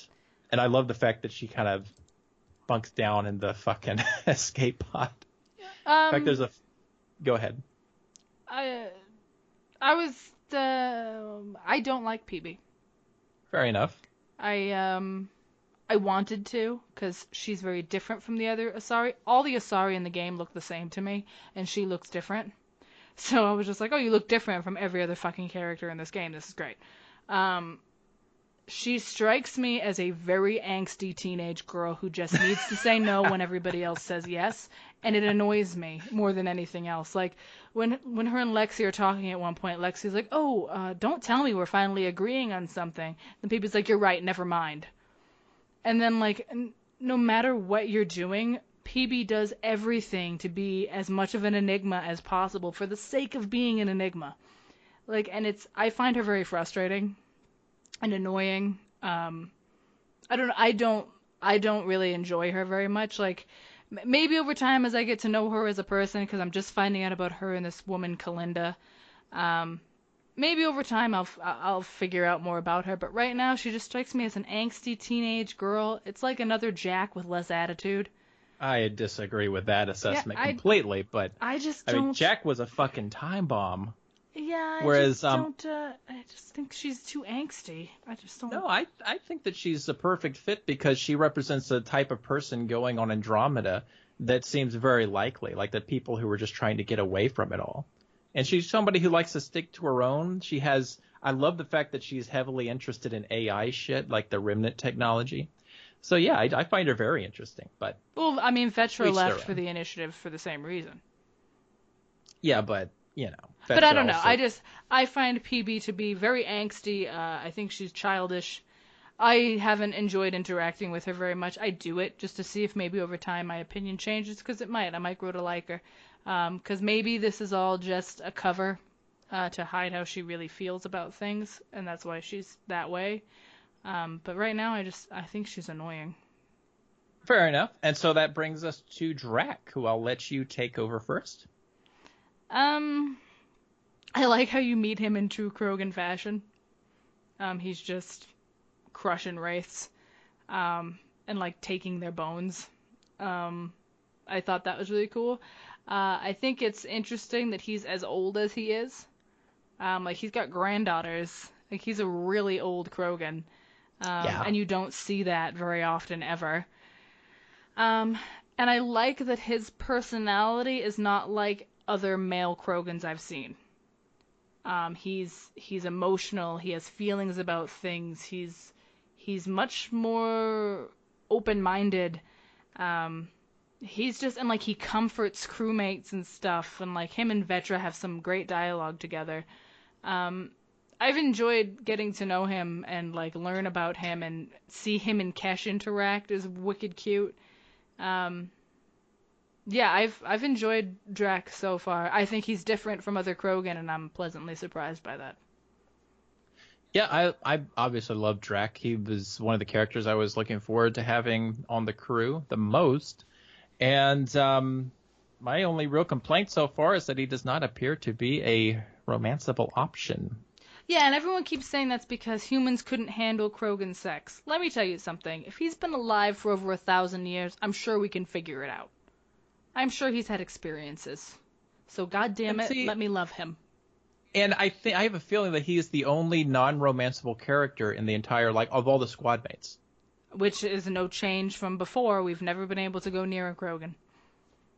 I love the fact that she kind of bunks down in the fucking escape pod. In fact, there's go ahead. I don't like PB. Fair enough. I wanted to, because she's very different from the other Asari. All the Asari in the game look the same to me, and she looks different. So I was just like, oh, you look different from every other fucking character in this game. This is great. She strikes me as a very angsty teenage girl who just needs to say no when everybody else says yes, and it annoys me more than anything else. Like when her and Lexi are talking at one point, Lexi's like, "Oh, don't tell me we're finally agreeing on something." And Phoebe's like, "You're right, never mind." And then like no matter what you're doing, PB does everything to be as much of an enigma as possible for the sake of being an enigma. Like, and I find her very frustrating and annoying. I don't really enjoy her very much. Like, maybe over time as I get to know her as a person, because I'm just finding out about her and this woman Kalinda. Maybe over time I'll figure out more about her. But right now she just strikes me as an angsty teenage girl. It's like another Jack with less attitude. I disagree with that assessment completely, but I mean, Jack was a fucking time bomb. Yeah, whereas I just think she's too angsty. I just don't. No, I think that she's a perfect fit because she represents the type of person going on Andromeda that seems very likely, like the people who are just trying to get away from it all. And she's somebody who likes to stick to her own. I love the fact that she's heavily interested in AI shit, like the Remnant technology. So yeah, I find her very interesting. But well, I mean, Vetra left for the Initiative for the same reason. Yeah, but you know. But I don't know. I find PB to be very angsty. I think she's childish. I haven't enjoyed interacting with her very much. I do it just to see if maybe over time my opinion changes, because it might. I might grow to like her. Because maybe this is all just a cover to hide how she really feels about things, and that's why she's that way. But right now, I think she's annoying. Fair enough. And so that brings us to Drac, who I'll let you take over first. I like how you meet him in true Krogan fashion. He's just crushing wraiths, and like taking their bones. I thought that was really cool. I think it's interesting that he's as old as he is. Like he's got granddaughters. Like he's a really old Krogan. And you don't see that very often ever. And I like that his personality is not like other male Krogans I've seen. He's emotional. He has feelings about things. He's much more open-minded. He's just, and like he comforts crewmates and stuff, and like him and Vetra have some great dialogue together. I've enjoyed getting to know him and like learn about him and see him and Kesh interact is wicked cute. Yeah, I've enjoyed Drac so far. I think he's different from other Krogan, and I'm pleasantly surprised by that. Yeah, I obviously love Drac. He was one of the characters I was looking forward to having on the crew the most. And my only real complaint so far is that he does not appear to be a romanceable option. Yeah, and everyone keeps saying that's because humans couldn't handle Krogan sex. Let me tell you something. If he's been alive for over 1,000 years, I'm sure we can figure it out. I'm sure he's had experiences. So goddamn it, let me love him. And I have a feeling that he is the only non-romanceable character in the entire, like, of all the squad mates. Which is no change from before. We've never been able to go near a Krogan.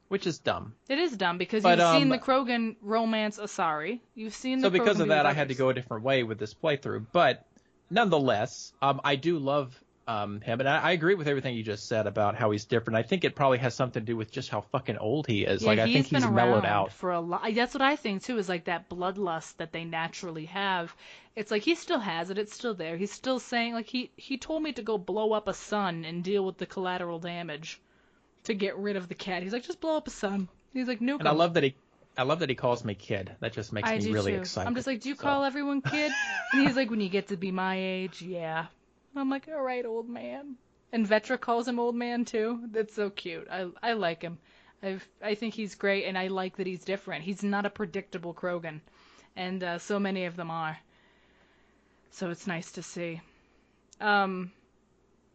Which is dumb. It is dumb because you've seen the Krogan romance Asari. You've seen the Krogan. So because of that, I had to go a different way with this playthrough. But nonetheless, I do love him, and I agree with everything you just said about how he's different. I think it probably has something to do with just how fucking old he is. Yeah, like I think he's mellowed out for a lot. That's what I think too. Is like that bloodlust that they naturally have. It's like he still has it. It's still there. He's still saying like he told me to go blow up a sun and deal with the collateral damage to get rid of the cat. He's like, just blow up a sun. He's like, nuke him. And I love that he calls me kid. That just makes me really excited. I'm just like, do you call everyone kid? And he's like, when you get to be my age, yeah. I'm like, all right, old man. And Vetra calls him old man too. That's so cute. I like him. I think he's great, and I like that he's different. He's not a predictable Krogan, and so many of them are. So it's nice to see.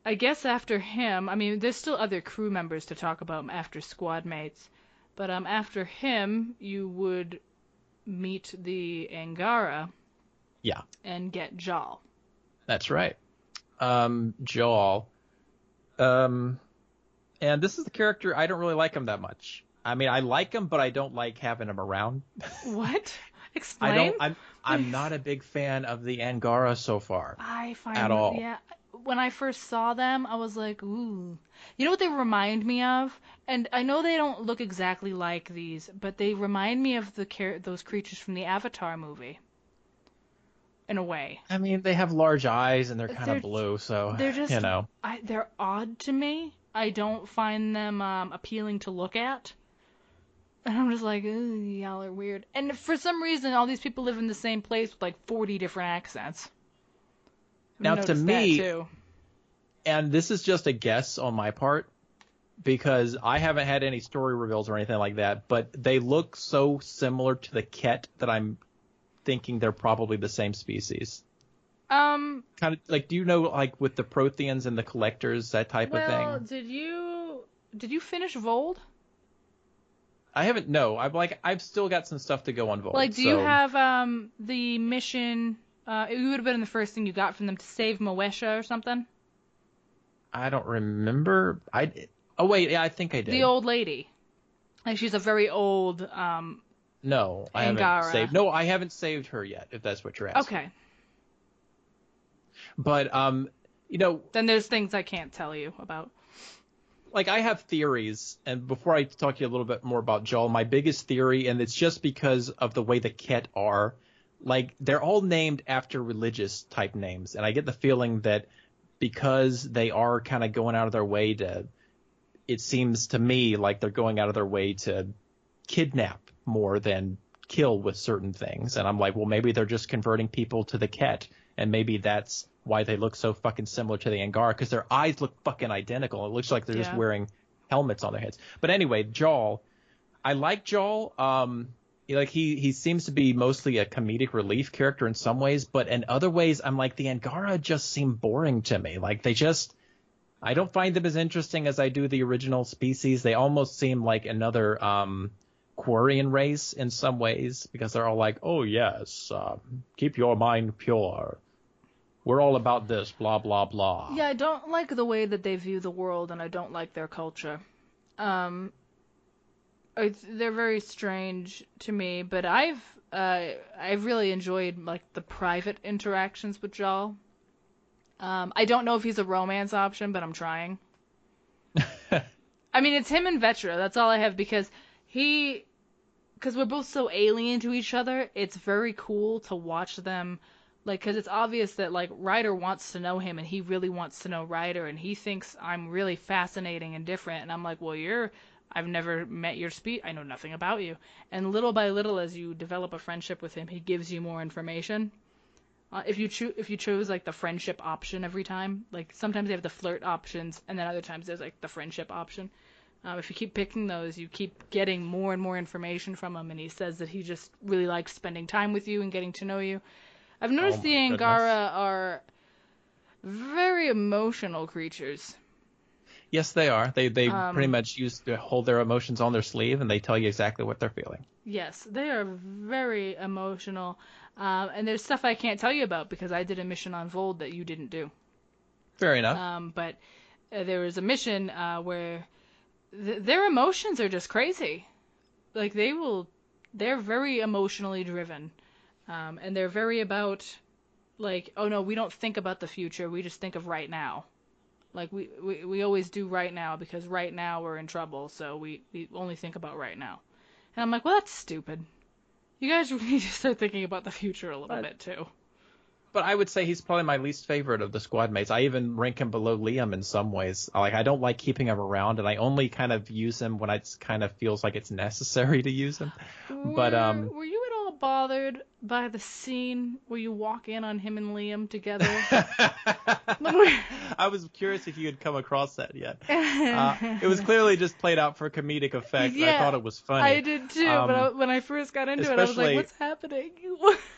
I guess after him, I mean, there's still other crew members to talk about after squad mates, but after him, you would meet the Angara. Yeah. And get Jal. That's right. Jal. And this is the character, I don't really like him that much. I mean, I like him, but I don't like having him around. What? Explain. I'm not a big fan of the Angara so far. I find At all. yeah. When I first saw them, I was like, ooh. You know what they remind me of? And I know they don't look exactly like these, but they remind me of those creatures from the Avatar movie. In a way. I mean, they have large eyes and they're kind They're of blue, so, they're just you know. they're odd to me. I don't find them appealing to look at. And I'm just like, ooh, y'all are weird. And for some reason, all these people live in the same place with like 40 different accents. I've Now, to noticed that me, too. and this is just a guess on my part, because I haven't had any story reveals or anything like that, but they look so similar to the Ket that I'm thinking they're probably the same species. Kind of like, do you know, like with the Protheans and the Collectors, that type of thing? Well, did you finish Vold? I haven't. No, I've still got some stuff to go on Vold. Like, do you have the mission? It would have been the first thing you got from them to save Moesha or something. I don't remember. Oh wait, yeah, I think I did. The old lady. Like, she's a very old No, I Angara. haven't saved. No, I haven't saved her yet. If that's what you're asking. Okay. But you know. Then there's things I can't tell you about. Like, I have theories, and before I talk to you a little bit more about Joel, my biggest theory, and it's just because of the way the Ket are, like, they're all named after religious type names, and I get the feeling that because they are kind of going out of their way to, it seems to me like they're going out of their way to kidnap more than kill with certain things, and I'm like, well, maybe they're just converting people to the Ket, and maybe that's why they look so fucking similar to the Angara, because their eyes look fucking identical. It looks like they're just wearing helmets on their heads. But anyway, Joel, I like Joel. Like he seems to be mostly a comedic relief character in some ways, but in other ways, I'm like, the Angara just seem boring to me. Like, I don't find them as interesting as I do the original species. They almost seem like another Quarian race in some ways, because they're all like, oh yes, keep your mind pure. We're all about this, blah, blah, blah. Yeah, I don't like the way that they view the world, and I don't like their culture. They're very strange to me, but I've really enjoyed like the private interactions with Jal. I don't know if he's a romance option, but I'm trying. I mean, it's him and Vetra. That's all I have, because we're both so alien to each other. It's very cool to watch them. Like, because it's obvious that, like, Ryder wants to know him, and he really wants to know Ryder, and he thinks I'm really fascinating and different, and I'm like, well, I've never met your speed, I know nothing about you. And little by little, as you develop a friendship with him, he gives you more information. If you chose, like, the friendship option every time, like, sometimes they have the flirt options, and then other times there's, like, the friendship option. If you keep picking those, you keep getting more and more information from him, and he says that he just really likes spending time with you and getting to know you. I've noticed the Angara are very emotional creatures. Yes, they are. They pretty much used to hold their emotions on their sleeve, and they tell you exactly what they're feeling. Yes, they are very emotional. And there's stuff I can't tell you about because I did a mission on Vold that you didn't do. Fair enough. But there was a mission where their emotions are just crazy. Like, they're very emotionally driven. And they're very about, like, oh no, we don't think about the future, we just think of right now. Like, we always do right now, because right now we're in trouble, so we only think about right now. And I'm like, well, that's stupid. You guys need to start thinking about the future a little bit, too. But I would say he's probably my least favorite of the squad mates. I even rank him below Liam in some ways. Like, I don't like keeping him around, and I only kind of use him when it kind of feels like it's necessary to use him. Were you at all bothered by the scene where you walk in on him and Liam together? I was curious if you had come across that yet. It was clearly just played out for comedic effect. Yeah, I thought it was funny. I did too, but when I first got into it, I was like, what's happening?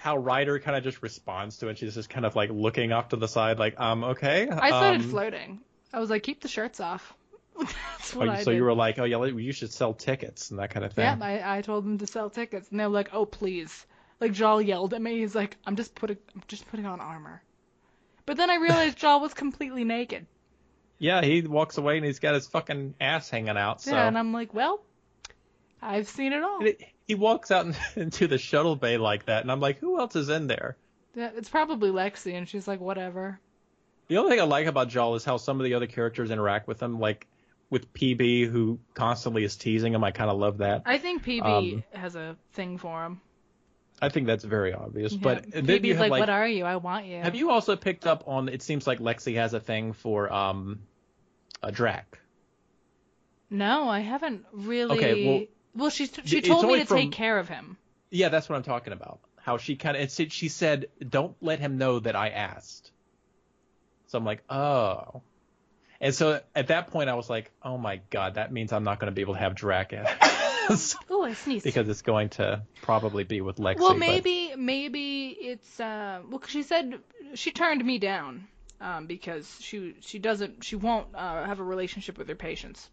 How Ryder kind of just responds to it. She's just kind of like looking off to the side like, okay. I started flirting. I was like, keep the shirts off. That's what I did. So you were like, oh yeah, you should sell tickets and that kind of thing. Yeah, I told them to sell tickets, and they were like, oh please. Like, Jal yelled at me. He's like, I'm just putting on armor. But then I realized Jal was completely naked. Yeah, he walks away and he's got his fucking ass hanging out. So. Yeah, and I'm like, well, I've seen it all. He walks out into the shuttle bay like that, and I'm like, who else is in there? Yeah, it's probably Lexi, and she's like, whatever. The only thing I like about Jaal is how some of the other characters interact with him, like with PB, who constantly is teasing him. I kind of love that. I think PB has a thing for him. I think that's very obvious. Yeah. But then PB's you have like, what are you? I want you. Have you also picked up on? It seems like Lexi has a thing for Drac. No, I haven't really. Okay, well, she told me to take care of him. Yeah, that's what I'm talking about. How she kind of she said, "Don't let him know that I asked." So I'm like, oh. And so at that point, I was like, oh my god, that means I'm not going to be able to have Drac Oh, I sneezed. because it's going to probably be with Lexi. Well, maybe it's well, 'cause she said she turned me down because she won't have a relationship with her patients.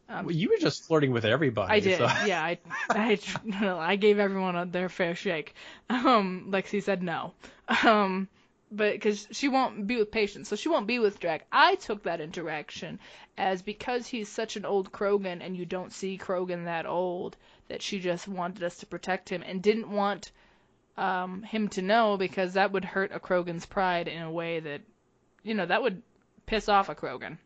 Well, you were just flirting with everybody. I did. So. Yeah, I gave everyone their fair shake. Lexi said no. But because she won't be with patients, so she won't be with Drac. I took that interaction as because he's such an old Krogan and you don't see Krogan that old, that she just wanted us to protect him and didn't want him to know because that would hurt a Krogan's pride in a way that, that would piss off a Krogan.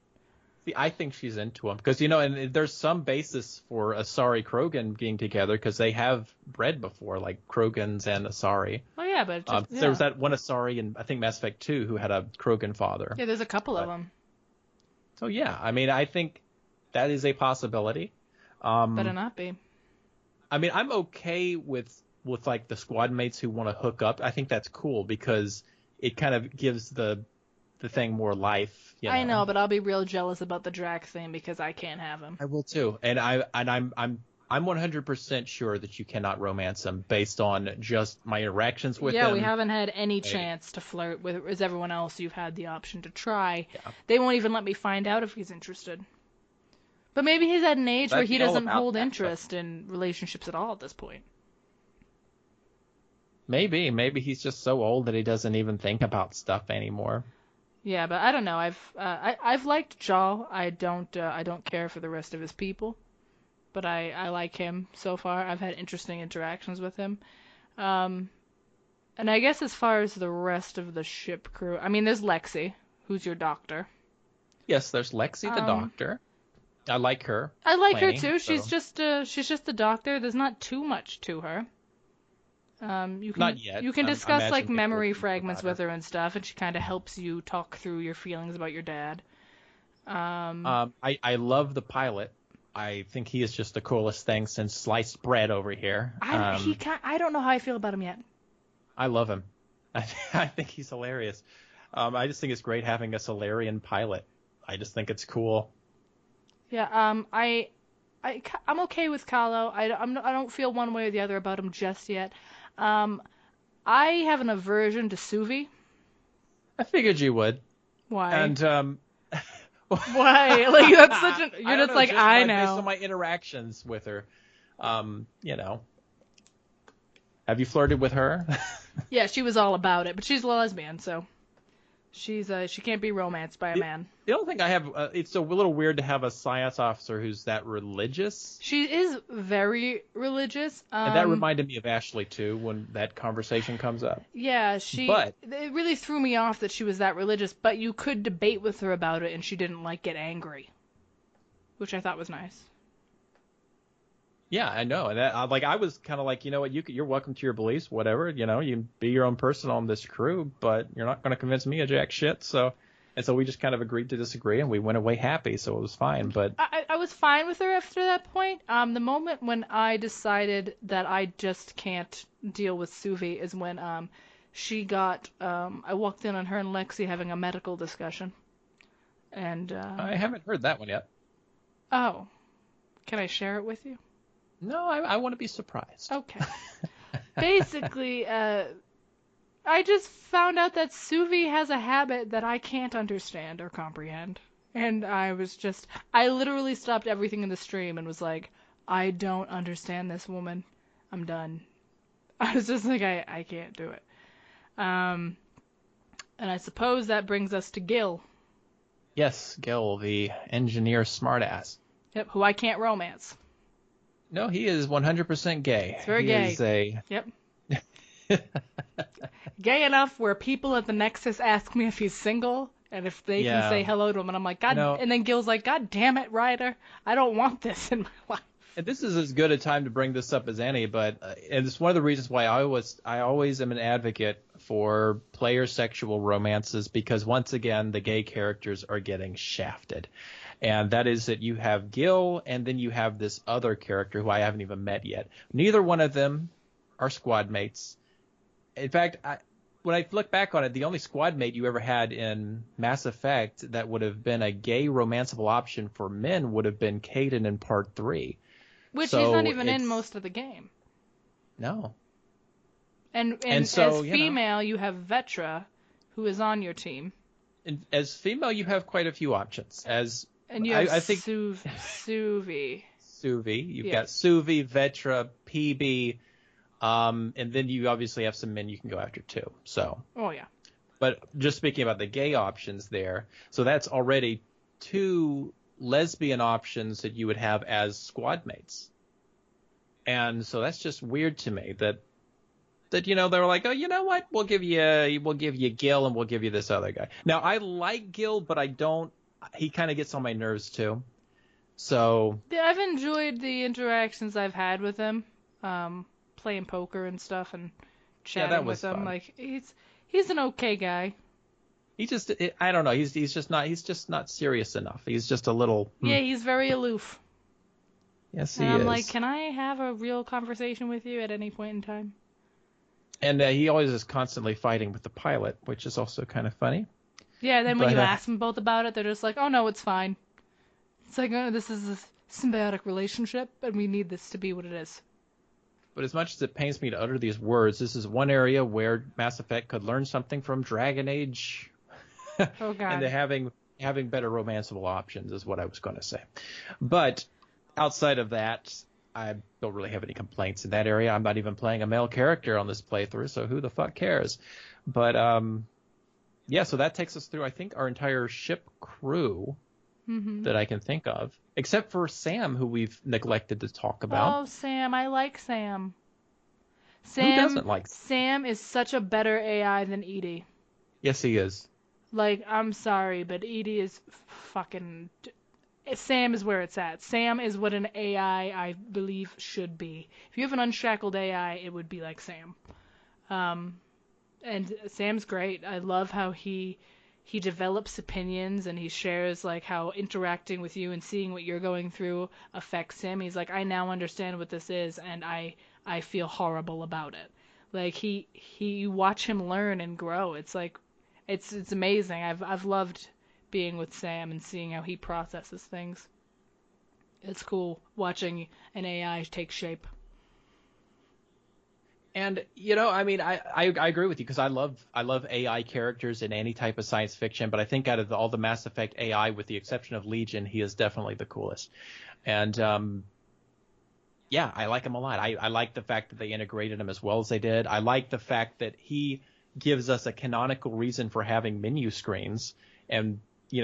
See, I think she's into him because, and there's some basis for Asari Krogan being together because they have bred before, like Krogans and Asari. Oh, yeah, but there was that one Asari in, I think, Mass Effect 2 who had a Krogan father. Yeah, there's a couple of them. So, yeah, I mean, I think that is a possibility. Better not be. I mean, I'm okay with like, the squad mates who want to hook up. I think that's cool because it kind of gives the thing more life. I know, but I'll be real jealous about the Drac thing because I can't have him. I will too, and I'm 100% sure that you cannot romance him based on just my interactions with him. Yeah, we haven't had any chance to flirt with as everyone else. You've had the option to try. Yeah. They won't even let me find out if he's interested. But maybe he's at an age where he doesn't hold interest in relationships at all at this point. Maybe he's just so old that he doesn't even think about stuff anymore. Yeah, but I don't know. I've liked Jaal. I don't care for the rest of his people, but I like him so far. I've had interesting interactions with him, and I guess as far as the rest of the ship crew, I mean, there's Lexi, who's your doctor. Yes, there's Lexi the doctor. I like her. I like her too. So. She's just a doctor. There's not too much to her. Not yet. You can discuss like memory fragments with her and stuff, and she kind of helps you talk through your feelings about your dad. I love the pilot. I think he is just the coolest thing since sliced bread over here. I don't know how I feel about him yet. I love him. I think he's hilarious. I just think it's great having a Solarian pilot. I just think it's cool. Yeah. I'm okay with Kahlo. I don't feel one way or the other about him just yet. I have an aversion to Suvi. I figured you would. Why? And why? Like that's such an. You're just like I know. Based on my interactions with her, Have you flirted with her? Yeah, she was all about it, but she's a lesbian, so she can't be romanced by a man. The only thing I have, it's a little weird to have a science officer who's that religious. She is very religious. And that reminded me of Ashley, too, when that conversation comes up. Yeah, it really threw me off that she was that religious, but you could debate with her about it and she didn't, get angry, which I thought was nice. Yeah, I know. And I was kind of like, you know what, you're welcome to your beliefs, whatever. You can be your own person on this crew, but you're not going to convince me of jack shit, so... And so we just kind of agreed to disagree, and we went away happy, so it was fine. But I was fine with her after that point. The moment when I decided that I just can't deal with Suvi is when she got. I walked in on her and Lexi having a medical discussion, and I haven't heard that one yet. Oh, can I share it with you? No, I want to be surprised. Okay. Basically, I just found out that Suvi has a habit that I can't understand or comprehend. And I literally stopped everything in the stream and was like, I don't understand this woman. I'm done. I was just like, I can't do it. And I suppose that brings us to Gil. Yes, Gil, the engineer smartass. Yep, who I can't romance. No, he is 100% gay. It's very he gay. Is a... Yep. Gay enough where people at the Nexus ask me if he's single and if they can say hello to him, and I'm like, God. And then Gil's like, God damn it, Ryder, I don't want this in my life. And this is as good a time to bring this up as any, but and it's one of the reasons why I always am an advocate for player sexual romances, because once again the gay characters are getting shafted, and that is that you have Gil and then you have this other character who I haven't even met yet. Neither one of them are squad mates. In fact, when I look back on it, the only squad mate you ever had in Mass Effect that would have been a gay romanceable option for men would have been Kaidan in Part 3. Which he's not even in most of the game. No. And so, as female, you have Vetra, who is on your team. And as female, you have quite a few options. And you have Suvi. Suvi. You've got Suvi, Vetra, PB, and then you obviously have some men you can go after too. So. Oh yeah. But just speaking about the gay options there, so that's already 2 lesbian options that you would have as squad mates. And so that's just weird to me that they were like, oh, you know what, we'll give you Gil and we'll give you this other guy. Now I like Gil, but he kind of gets on my nerves too. So yeah, I've enjoyed the interactions I've had with him, playing poker and stuff and chatting with him. Fun. Like he's an okay guy. I don't know. He's just not serious enough. He's just a little. Yeah, he's very aloof. Yes, he is. I'm like, can I have a real conversation with you at any point in time? And he always is constantly fighting with the pilot, which is also kind of funny. Yeah, then when you ask them both about it, they're just like, oh no, it's fine. It's like, oh, this is a symbiotic relationship, and we need this to be what it is. But as much as it pains me to utter these words, this is one area where Mass Effect could learn something from Dragon Age. Oh God. And having better romanceable options is what I was going to say. But outside of that, I don't really have any complaints in that area. I'm not even playing a male character on this playthrough, so who the fuck cares? But yeah, so that takes us through, I think, our entire ship crew that I can think of, except for Sam, who we've neglected to talk about. Oh, Sam, I like Sam. Who doesn't like Sam? Is such a better AI than EDI. Yes, he is. Like, I'm sorry, but EDI is fucking... Sam is where it's at. Sam is what an AI, I believe, should be. If you have an unshackled AI, it would be like Sam. And Sam's great. I love how he develops opinions, and he shares, like, how interacting with you and seeing what you're going through affects him. He's like, I now understand what this is, and I feel horrible about it. Like, you watch him learn and grow. It's like... It's amazing. I've loved being with Sam and seeing how he processes things. It's cool watching an AI take shape. And I mean, I agree with you, because I love AI characters in any type of science fiction, but I think out of all the Mass Effect AI, with the exception of Legion, he is definitely the coolest. And yeah, I like him a lot. I like the fact that they integrated him as well as they did. I like the fact that he gives us a canonical reason for having menu screens, and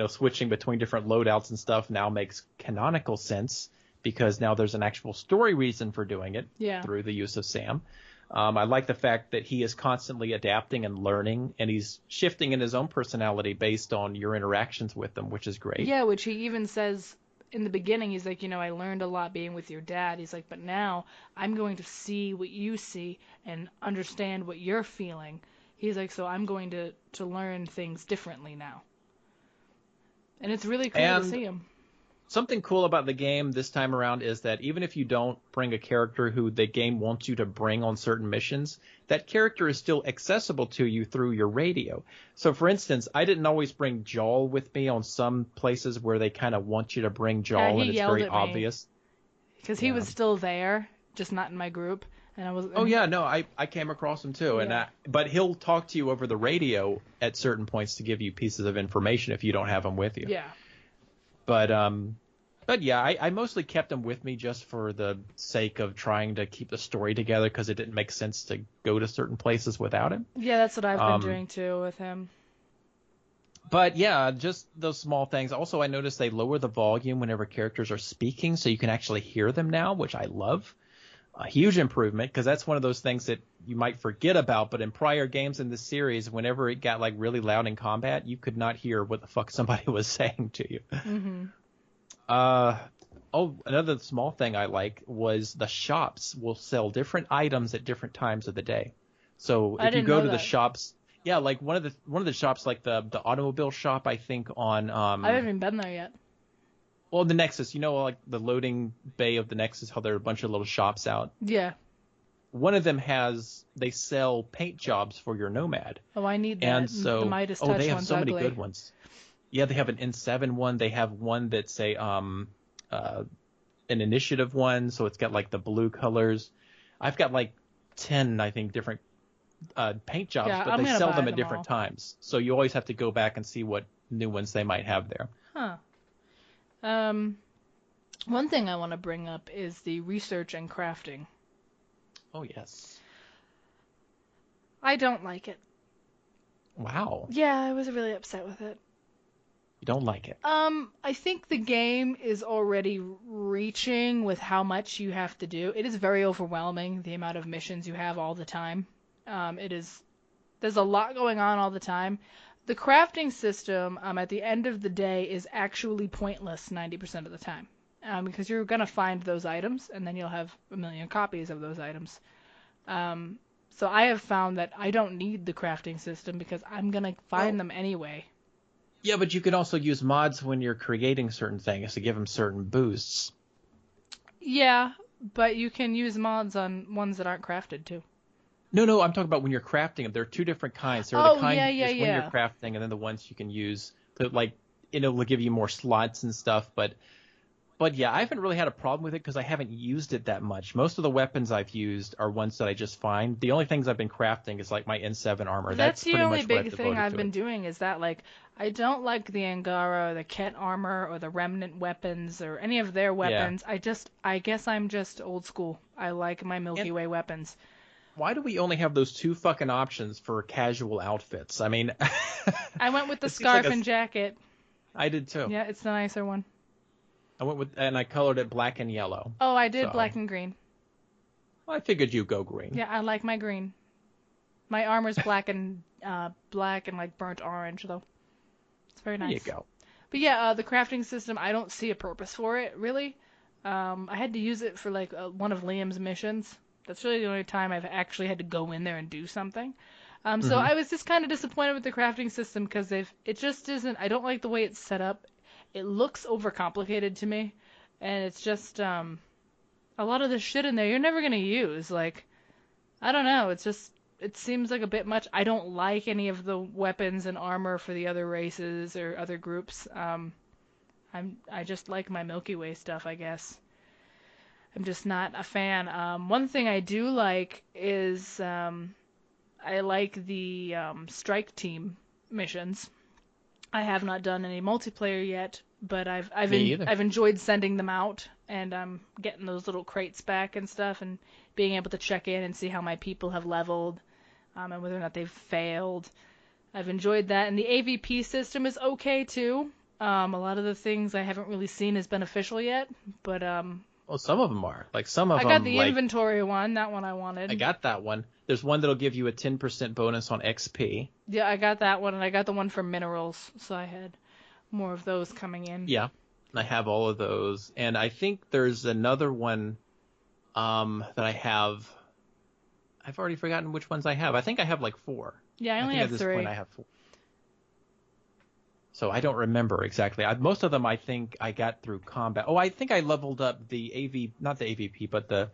switching between different loadouts and stuff now makes canonical sense, because now there's an actual story reason for doing it through the use of Sam. I like the fact that he is constantly adapting and learning, and he's shifting in his own personality based on your interactions with him, which is great. Yeah, which he even says in the beginning. He's like, I learned a lot being with your dad. He's like, but now I'm going to see what you see and understand what you're feeling. He's like, so I'm going to learn things differently now. And it's really cool to see him. Something cool about the game this time around is that even if you don't bring a character who the game wants you to bring on certain missions, that character is still accessible to you through your radio. So, for instance, I didn't always bring Jaal with me on some places where they kind of want you to bring Jaal, and it's very obvious. Because he was still there, just not in my group. And I was. Oh yeah, no, I came across him too, but he'll talk to you over the radio at certain points to give you pieces of information if you don't have him with you. Yeah. But yeah, I mostly kept him with me just for the sake of trying to keep the story together, because it didn't make sense to go to certain places without him. Yeah, that's what I've been doing too with him. But yeah, just those small things. Also, I noticed they lower the volume whenever characters are speaking, so you can actually hear them now, which I love. A huge improvement, because that's one of those things that you might forget about. But in prior games in this series, whenever it got like really loud in combat, you could not hear what the fuck somebody was saying to you. Mm-hmm. Another small thing I like was the shops will sell different items at different times of the day. So if you go to the shops, yeah, like one of the shops, like the automobile shop, I think on I haven't even been there yet. Well, the Nexus, like the loading bay of the Nexus, how there are a bunch of little shops out. Yeah. One of them they sell paint jobs for your Nomad. Oh, I need that. And so, the Midas Touch they have one's so ugly. many good ones. Yeah, they have an N7 one. They have one that's an Initiative one, so it's got like the blue colors. I've got like 10, I think, different paint jobs, but they sell them at different times. So you always have to go back and see what new ones they might have there. Huh. One thing I want to bring up is the research and crafting. Oh, yes. I don't like it. Wow. Yeah, I was really upset with it. You don't like it? I think the game is already reaching with how much you have to do. It is very overwhelming, the amount of missions you have all the time. There's a lot going on all the time. The crafting system, at the end of the day, is actually pointless 90% of the time. Because you're going to find those items, and then you'll have a million copies of those items. So I have found that I don't need the crafting system because I'm going to find them anyway. Yeah, but you can also use mods when you're creating certain things to give them certain boosts. Yeah, but you can use mods on ones that aren't crafted, too. No, I'm talking about when you're crafting them. There are two different kinds. There are the kind when you're crafting, and then the ones you can use to, like, it'll give you more slots and stuff. But yeah, I haven't really had a problem with it because I haven't used it that much. Most of the weapons I've used are ones that I just find. The only things I've been crafting is like my N7 armor. That's the pretty only much big what I've thing I've been doing is that, like, I don't like the Angara or the Ket armor or the Remnant weapons or any of their weapons. Yeah. I guess I'm just old school. I like my Milky Way weapons. Why do we only have those two fucking options for casual outfits? I mean, I went with the scarf and jacket. I did too. Yeah, it's the nicer one. And I colored it black and yellow. Oh, I did black and green. Well, I figured you'd go green. Yeah, I like my green. My armor's black and like burnt orange though. It's very nice. There you go. But yeah, the crafting system, I don't see a purpose for it really. I had to use it for like one of Liam's missions. That's really the only time I've actually had to go in there and do something. So I was just kind of disappointed with the crafting system because it just isn't. I don't like the way it's set up. It looks overcomplicated to me, and it's just a lot of the shit in there you're never gonna use. Like, I don't know. It seems like a bit much. I don't like any of the weapons and armor for the other races or other groups. I just like my Milky Way stuff, I guess. I'm just not a fan. One thing I do like is I like the strike team missions. I have not done any multiplayer yet, but I've enjoyed sending them out and getting those little crates back and stuff, and being able to check in and see how my people have leveled and whether or not they've failed. I've enjoyed that, and the AVP system is okay too. A lot of the things I haven't really seen as beneficial yet, but well, some of them are. Like some of them. I got the inventory one. That one I wanted. I got that one. There's one that'll give you a 10% bonus on XP. Yeah, I got that one, and I got the one for minerals, so I had more of those coming in. Yeah, I have all of those, and I think there's another one that I have. I've already forgotten which ones I have. I think I have like 4. Yeah, I only have 3. At this point I have 4. So I don't remember exactly. Most of them I think I got through combat. Oh, I think I leveled up not the AVP, but the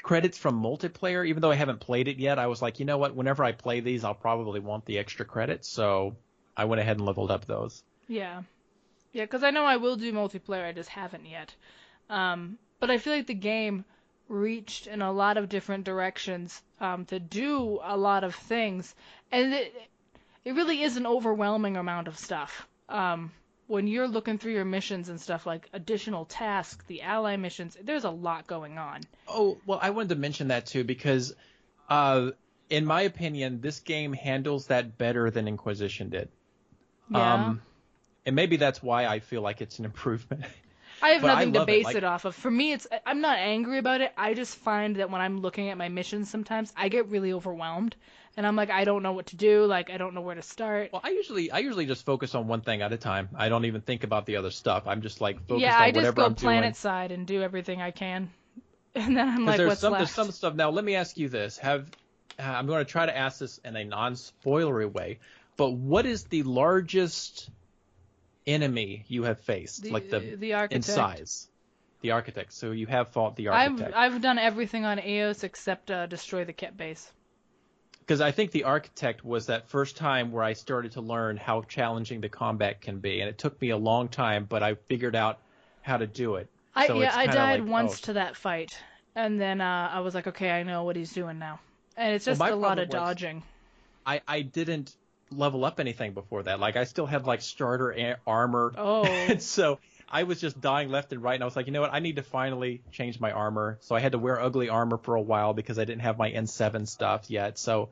credits from multiplayer. Even though I haven't played it yet, I was like, you know what? Whenever I play these, I'll probably want the extra credits. So I went ahead and leveled up those. Yeah. Yeah, because I know I will do multiplayer. I just haven't yet. But I feel like the game reached in a lot of different directions to do a lot of things. And it really is an overwhelming amount of stuff. When you're looking through your missions and stuff, like additional tasks, the ally missions, there's a lot going on. Oh, well, I wanted to mention that too because, in my opinion, this game handles that better than Inquisition did. Yeah. And maybe that's why I feel like it's an improvement. I have But nothing to love base Like, it off of. For me, I'm not angry about it. I just find that when I'm looking at my missions sometimes, I get really overwhelmed. And I'm like, I don't know what to do. Like, I don't know where to start. well, I usually just focus on one thing at a time. I don't even think about the other stuff. I'm just like Yeah, focused I on just whatever go I'm doing. planet side and do everything I can. And then I'm Because like, there's what's some left? stuff. Now, let me ask you this: I'm going to try to ask this in a non-spoilery way, but what is the largest enemy you have faced, like The in architect. size? The architect. So you have fought the I've architect. I've done everything on Eos except destroy the Kett base. Because I think the architect was that first time where I started to learn how challenging the combat can be, and it took me a long time, but I figured out how to do it. So it's I kind of died like, oh, once to that fight, and then I was like, okay, I know what he's doing now, and it's well, just my a lot problem of was dodging. I didn't level up anything before that. Like I still had like starter armor, Oh, and so I was just dying left and right. And I was like, you know what? I need to finally change my armor. So I had to wear ugly armor for a while because I didn't have my N7 stuff yet. So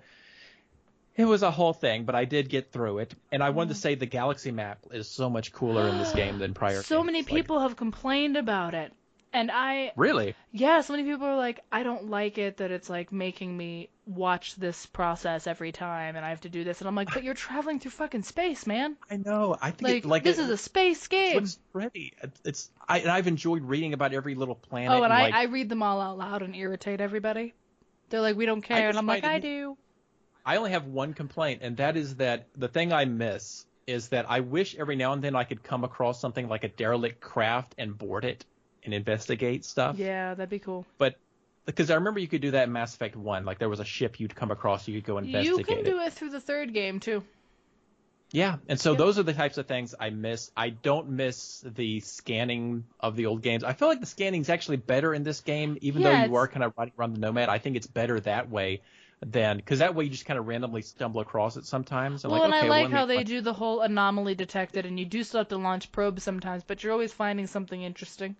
it was a whole thing, but I did get through it. And I wanted to say the galaxy map is so much cooler in this game than prior so many games. Like, people have complained about it, and really? yeah, so many people are like, I don't like it that it's like making me watch this process every time, and I have to do this, and I'm like, but you're traveling through fucking space, man. I know. I think Like, this is a space it game. looks pretty. And I've enjoyed reading about every little Oh, planet and and like I read them all out loud and irritate everybody. They're like, we don't I care, and just I'm like, find I it do. I only have one complaint, and that is that the thing I miss is that I wish every now and then I could come across something like a derelict craft and board it and investigate stuff. Yeah, that'd be cool. But because I remember you could do that in Mass Effect 1, like there was a ship you'd come across, you could go You can investigate it. do it through the third game too. Yeah, and so Yep. those are the types of things I miss. I don't miss the scanning of the old games. I feel like the scanning is actually better in this game, even though Yeah, you it's are kind of riding around the Nomad. I think it's better that way than because that way you just kind of randomly stumble across it sometimes. I'm well, like, and I okay, well like let me how they do the whole anomaly detected, and you do still have to launch probes sometimes, but you're always finding something interesting.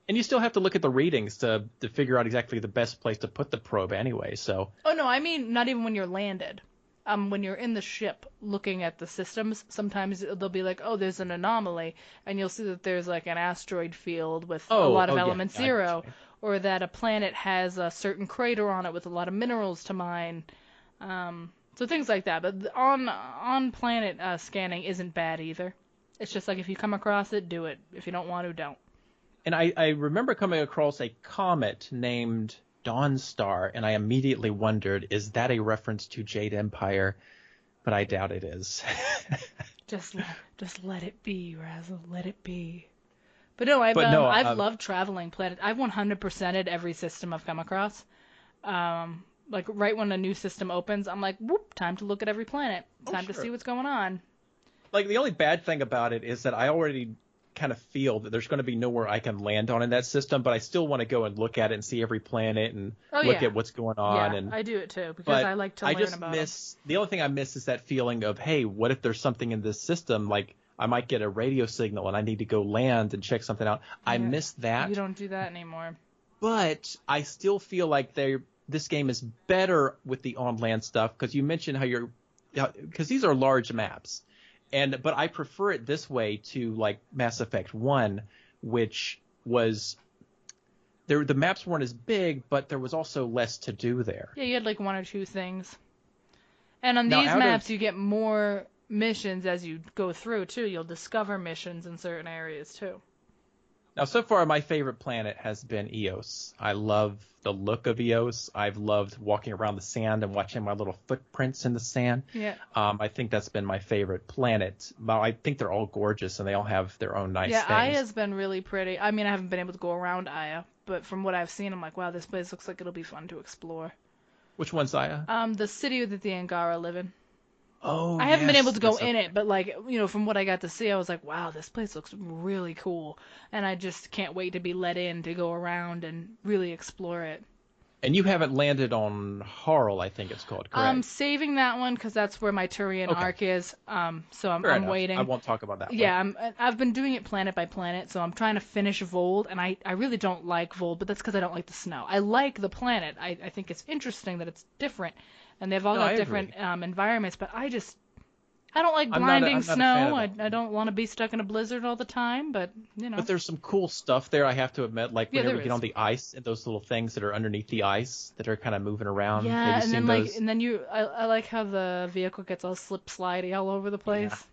And you still have to look at the readings to figure out exactly the best place to put the probe anyway. So Oh no, I mean not even when you're landed. When you're in the ship looking at the systems, sometimes they'll be like, oh, there's an anomaly, and you'll see that there's like an asteroid field with a lot of oh yeah, element I get what you zero, mean. or that a planet has a certain crater on it with a lot of minerals to mine. So things like that. But on planet scanning isn't bad either. It's just like if you come across it, do it. If you don't want to, don't. And I remember coming across a comet named Dawnstar, and I immediately wondered, is that a reference to Jade Empire? But I doubt it is. Just let it be, Razzle. Let it be. But no, But no, I've loved traveling planet. I've 100%ed every system I've come across. Like right when a new system opens, I'm like, whoop, time to look at every planet. oh Time to see sure. what's going on. Like the only bad thing about it is that I already kind of feel that there's going to be nowhere I can land on in that system, but I still want to go and look at it and see every planet and Oh look yeah, at what's going on. yeah, And I do it too because but I like to I learn just about them. miss the only thing I miss is that feeling of, hey, what if there's something in this system like I might get a radio signal and I need to go land and check something out. I Yeah, miss that, you don't do that anymore. but I still feel like this game is better with the on land stuff because you mentioned how because these are large maps. But I prefer it this way to like Mass Effect 1, which was the maps weren't as big, but there was also less to do there. Yeah, you had like one or two things. And on Now these out of maps, you get more missions as you go through too. You'll discover missions in certain areas too. Now, so far, my favorite planet has been Eos. I love the look of Eos. I've loved walking around the sand and watching my little footprints in the sand. Yeah. I think that's been my favorite planet. Well, I think they're all gorgeous and they all have their own nice Yeah, things. Aya's been really pretty. I mean, I haven't been able to go around Aya, but from what I've seen, I'm like, wow, this place looks like it'll be fun to explore. Which one's Aya? The city that the Angara live in. Oh, I haven't been able yes. to go Yes, in okay. it, but like, you know, from what I got to see, I was like, wow, this place looks really cool. And I just can't wait to be let in to go around and really explore it. And you haven't landed on Harl, I think it's called, I'm correct? saving that one because that's where my Turian Okay, arc is. So fair I'm enough. I waiting. won't talk about that one. Yeah, I've been doing it planet by planet, so I'm trying to finish Vold, and I really don't like Vold, but that's because I don't like the snow. I like the planet. I think it's interesting that it's different, and they've all No, got I different agree. environments, but I don't like I'm not blinding I'm not a fan snow. of I that. don't want to be stuck in a blizzard all the time, but But there's some cool stuff there, I have to admit. Like Yeah, whenever there you get is. on the ice and those little things that are underneath the ice that are kind of moving around. Have Yeah, you and seen then those? I like how the vehicle gets all slip slidey all over the Yeah. place.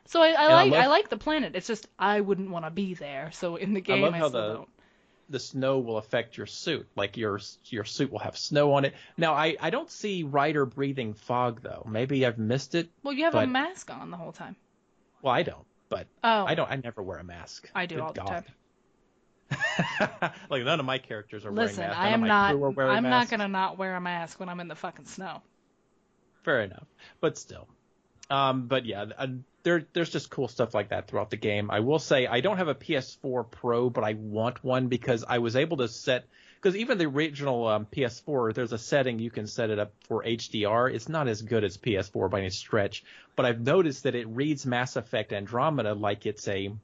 So I And like I like the planet. It's just I wouldn't want to be there. So in the I game love I how still don't. the snow will affect your suit. Like your suit will have snow on it. Now I don't see Ryder breathing fog though. Maybe I've missed it, Well, you have a but mask on the whole time. well I don't. But Oh, I never wear a mask. I do all Good the God. time. Like none of my characters are wearing Listen, masks. I None of am my not. crew are wearing I'm not masks. gonna not wear a mask when I'm in the fucking snow. Fair enough. But still. But yeah, there's just cool stuff like that throughout the game. I will say I don't have a PS4 Pro, but I want one because I was able to set, because even the original PS4, there's a setting you can set it up for HDR. It's not as good as PS4 by any stretch, but I've noticed that it reads Mass Effect Andromeda like it's an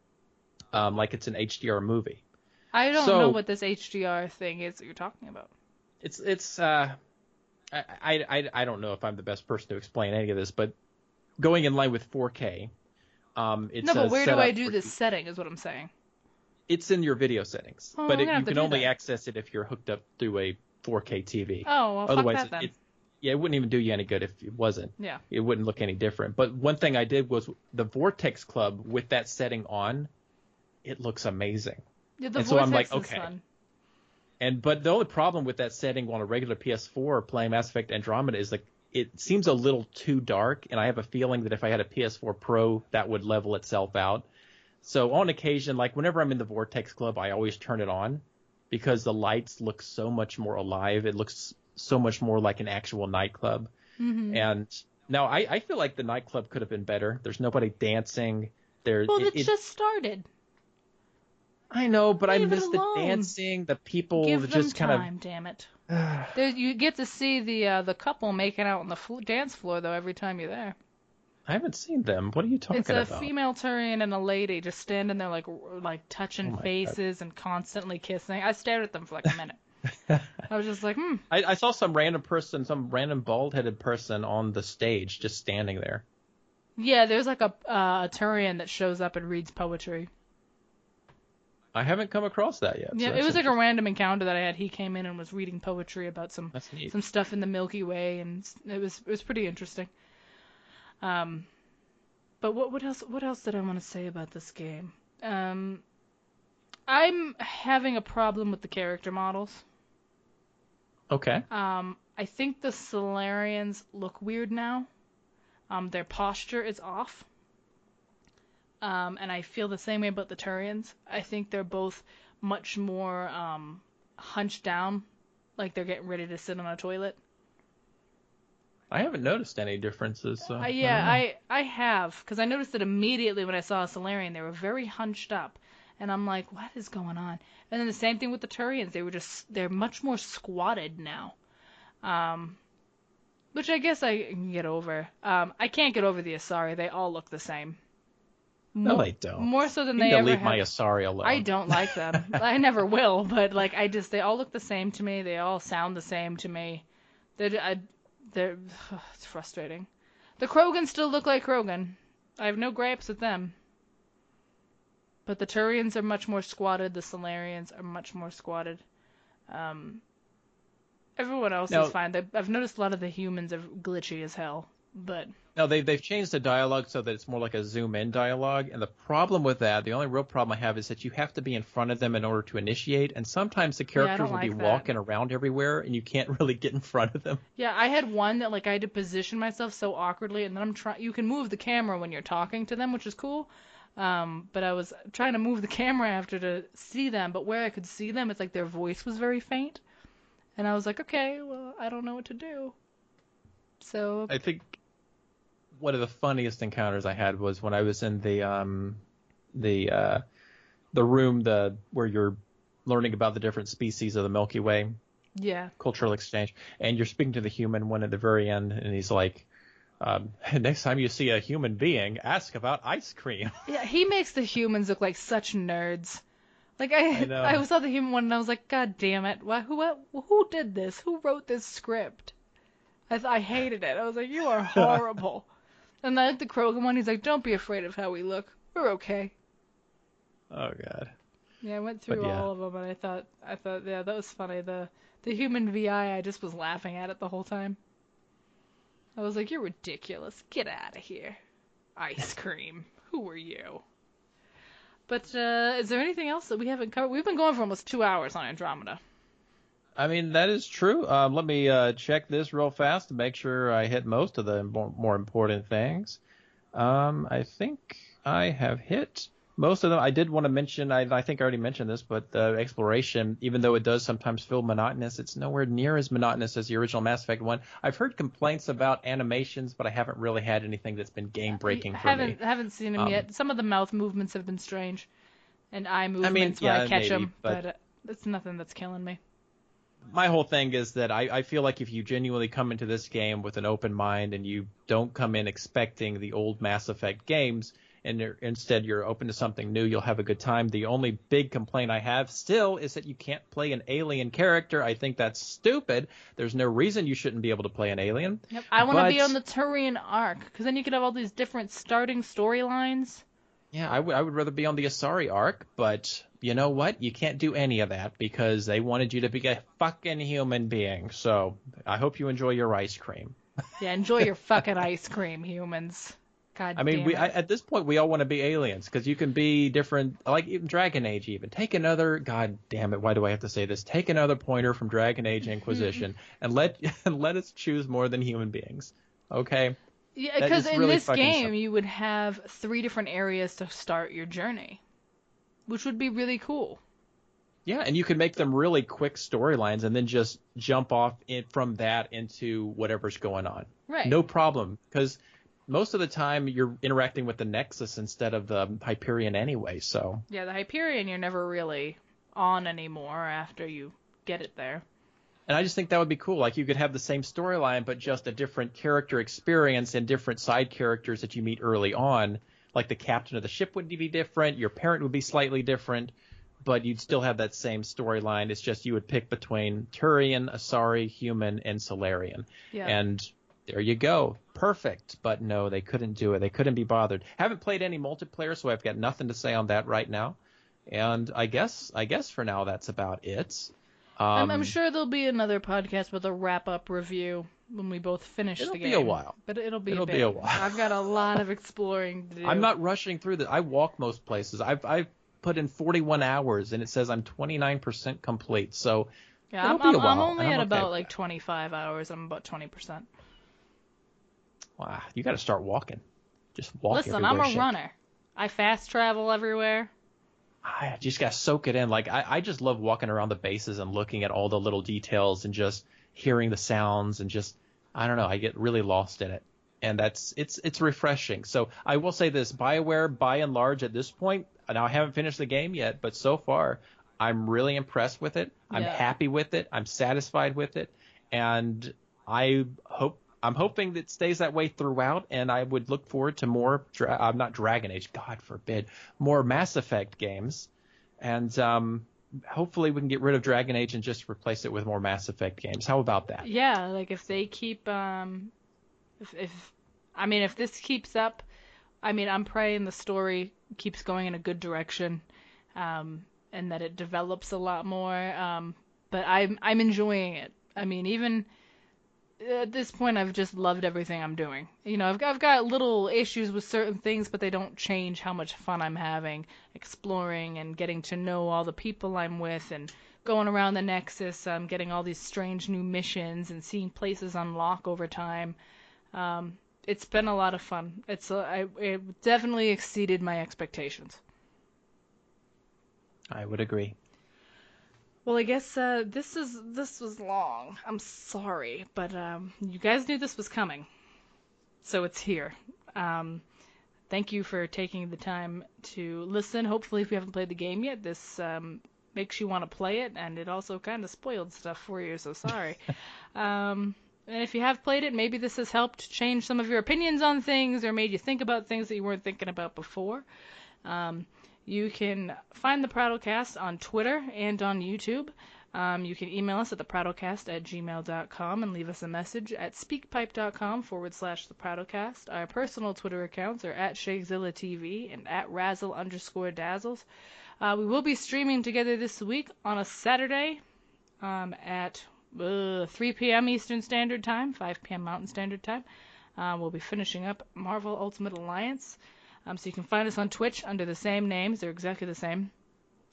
HDR movie. I don't know So what this HDR thing is that you're talking about. it's I don't know if I'm the best person to explain any of this, but going in line with 4K. It's No, but where do I setup do where this setting is what I'm saying. it's in your video settings, Oh, but I'm gonna you have to can do only that. access it if you're hooked up through a 4K TV. Oh, well, fuck Otherwise, that then. it wouldn't even do you any good if it wasn't. Yeah. It wouldn't look any different. But one thing I did was the Vortex Club with that setting on, it looks amazing. Yeah, the And so I'm like, vortex is okay. fun. But the only problem with that setting on a regular PS4 playing Mass Effect Andromeda is like it seems a little too dark, and I have a feeling that if I had a PS4 Pro, that would level itself out. So on occasion, like whenever I'm in the Vortex Club, I always turn it on because the lights look so much more alive. It looks so much more like an actual nightclub. Mm-hmm. And now I feel like the nightclub could have been better. There's nobody dancing. Well, it just started. I know, but I Leave it miss the alone. dancing, the people Give them just kind time, damn it. You get to see the couple making out on the dance floor though every time you're there. I haven't seen them. What are you talking It's a about? female Turian and a lady just standing there like touching Oh my faces and constantly kissing. I stared at them for like a minute. I was just like, I saw some random person, some random bald-headed person on the stage just standing there. Yeah, there's like a Turian that shows up and reads poetry. I haven't come across that yet. Yeah, so it was like a random encounter that I had. He came in and was reading poetry about some That's neat. some stuff in the Milky Way, and it was pretty interesting. But what else did I want to say about this game? I'm having a problem with the character models. Okay. I think the Solarians look weird now. Their posture is off. And I feel the same way about the Turians. I think they're both much more hunched down, like they're getting ready to sit on a toilet. I haven't noticed any differences. So I have, because I noticed it immediately when I saw a Solarian. They were very hunched up, and I'm like, what is going on? And then the same thing with the Turians. They're much more squatted now, which I guess I can get over. I can't get over the Asari. They all look the same. No, they don't. More so than You they need to ever leave have. my Asari alone. I don't like them. I never will, but like they all look the same to me. They all sound the same to me. They're it's frustrating. The Krogan still look like Krogan. I have no gripes with them. But the Turians are much more squatted. The Solarians are much more squatted. Everyone else is fine. I've noticed a lot of the humans are glitchy as hell, but. No, they've changed the dialogue so that it's more like a zoom-in dialogue, and the problem with that, the only real problem I have is that you have to be in front of them in order to initiate, and sometimes the characters will be walking around everywhere, and you can't really get in front of them. Yeah, I had one that like I had to position myself so awkwardly, and then you can move the camera when you're talking to them, which is cool. But I was trying to move the camera after to see them, but where I could see them, it's like their voice was very faint, and I was like, okay, well, I don't know what to do. So I think one of the funniest encounters I had was when I was in the room where you're learning about the different species of the Milky Way. Yeah. Cultural exchange, and you're speaking to the human one at the very end, and he's like, next time you see a human being, ask about ice cream. Yeah, he makes the humans look like such nerds. Like I know. I saw the human one and I was like, God damn it! Who did this? Who wrote this script? I hated it. I was like, you are horrible. And I like the Krogan one. He's like, don't be afraid of how we look. We're okay. Oh God. Yeah, I went through all of them, and I thought, yeah, that was funny. The human VI, I just was laughing at it the whole time. I was like, you're ridiculous. Get out of here. Ice cream. Who are you? But is there anything else that we haven't covered? We've been going for almost 2 hours on Andromeda. I mean, that is true. Let me check this real fast to make sure I hit most of the more important things. I think I have hit most of them. I did want to mention, I think I already mentioned this, but the exploration, even though it does sometimes feel monotonous, it's nowhere near as monotonous as the original Mass Effect 1. I've heard complaints about animations, but I haven't really had anything that's been game-breaking for me. Haven't seen them yet. Some of the mouth movements have been strange, and eye movements when I catch them, but it's nothing that's killing me. My whole thing is that I feel like if you genuinely come into this game with an open mind and you don't come in expecting the old Mass Effect games, and instead you're open to something new, you'll have a good time. The only big complaint I have still is that you can't play an alien character. I think that's stupid. There's no reason you shouldn't be able to play an alien. Yep. I want to be on the Turian arc, because then you could have all these different starting storylines. Yeah, I would rather be on the Asari arc, but you know what? You can't do any of that because they wanted you to be a fucking human being. So I hope you enjoy your ice cream. Yeah, enjoy your fucking ice cream, humans. God I mean, at this point, we all want to be aliens because you can be different, like even Dragon Age even. Take another, God damn it, why do I have to say this? Take another pointer from Dragon Age Inquisition and let us choose more than human beings, okay? Yeah, because in this game, you would have 3 different areas to start your journey, which would be really cool. Yeah, and you can make them really quick storylines and then just jump off from that into whatever's going on. Right. No problem, because most of the time you're interacting with the Nexus instead of the Hyperion anyway, so. Yeah, the Hyperion you're never really on anymore after you get it there. And I just think that would be cool. Like you could have the same storyline, but just a different character experience and different side characters that you meet early on. Like the captain of the ship would be different, your parent would be slightly different, but you'd still have that same storyline. It's just you would pick between Turian, Asari, Human, and Solarian. Yeah. And there you go. Perfect. But no, they couldn't do it. They couldn't be bothered. Haven't played any multiplayer, so I've got nothing to say on that right now. And I guess for now that's about it. I'm sure there'll be another podcast with a wrap-up review when we both finish the game. It'll be a while. But it'll be a while. I've got a lot of exploring to do. I'm not rushing through this. I walk most places. I've put in 41 hours, and it says I'm 29% complete. So yeah, it'll be a while. I'm only at about like 25 hours. I'm about 20%. Wow, you got to start walking. Just walk. Listen, I'm a runner. I fast travel everywhere. I just got to soak it in. Like I just love walking around the bases and looking at all the little details and just hearing the sounds and just, I don't know, I get really lost in it. And it's refreshing. So I will say this, BioWare, by and large, at this point, now I haven't finished the game yet, but so far, I'm really impressed with it. I'm happy with it. I'm satisfied with it. And I'm hoping that it stays that way throughout, and I would look forward to more, not Dragon Age, God forbid, more Mass Effect games. And hopefully we can get rid of Dragon Age and just replace it with more Mass Effect games. How about that? Yeah, like if they keep, if this keeps up, I'm praying the story keeps going in a good direction, and that it develops a lot more. But I'm enjoying it. Even at this point, I've just loved everything I'm doing. I've got little issues with certain things, but they don't change how much fun I'm having exploring and getting to know all the people I'm with and going around the Nexus, getting all these strange new missions and seeing places unlock over time. It's been a lot of fun. It definitely exceeded my expectations. I would agree. Well, I guess this was long. I'm sorry, but you guys knew this was coming, so it's here. Thank you for taking the time to listen. Hopefully, if you haven't played the game yet, this makes you want to play it, and it also kind of spoiled stuff for you, so sorry. And if you have played it, maybe this has helped change some of your opinions on things or made you think about things that you weren't thinking about before. You can find the Prattlecast on Twitter and on YouTube. You can email us at theprattlecast@gmail.com and leave us a message at speakpipe.com/theprattlecast. Our personal Twitter accounts are at ShakezillaTV and at Razzle_Dazzles. We will be streaming together this week on a Saturday at 3 p.m. Eastern Standard Time, 5 p.m. Mountain Standard Time. We'll be finishing up Marvel Ultimate Alliance. So you can find us on Twitch under the same names. They're exactly the same.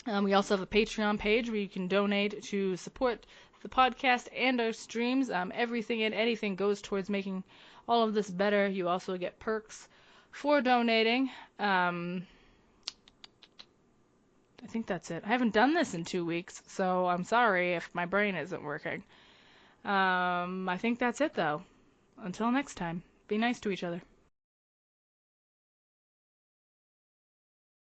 We also have a Patreon page where you can donate to support the podcast and our streams. Everything and anything goes towards making all of this better. You also get perks for donating. I think that's it. I haven't done this in 2 weeks, so I'm sorry if my brain isn't working. I think that's it, though. Until next time, be nice to each other.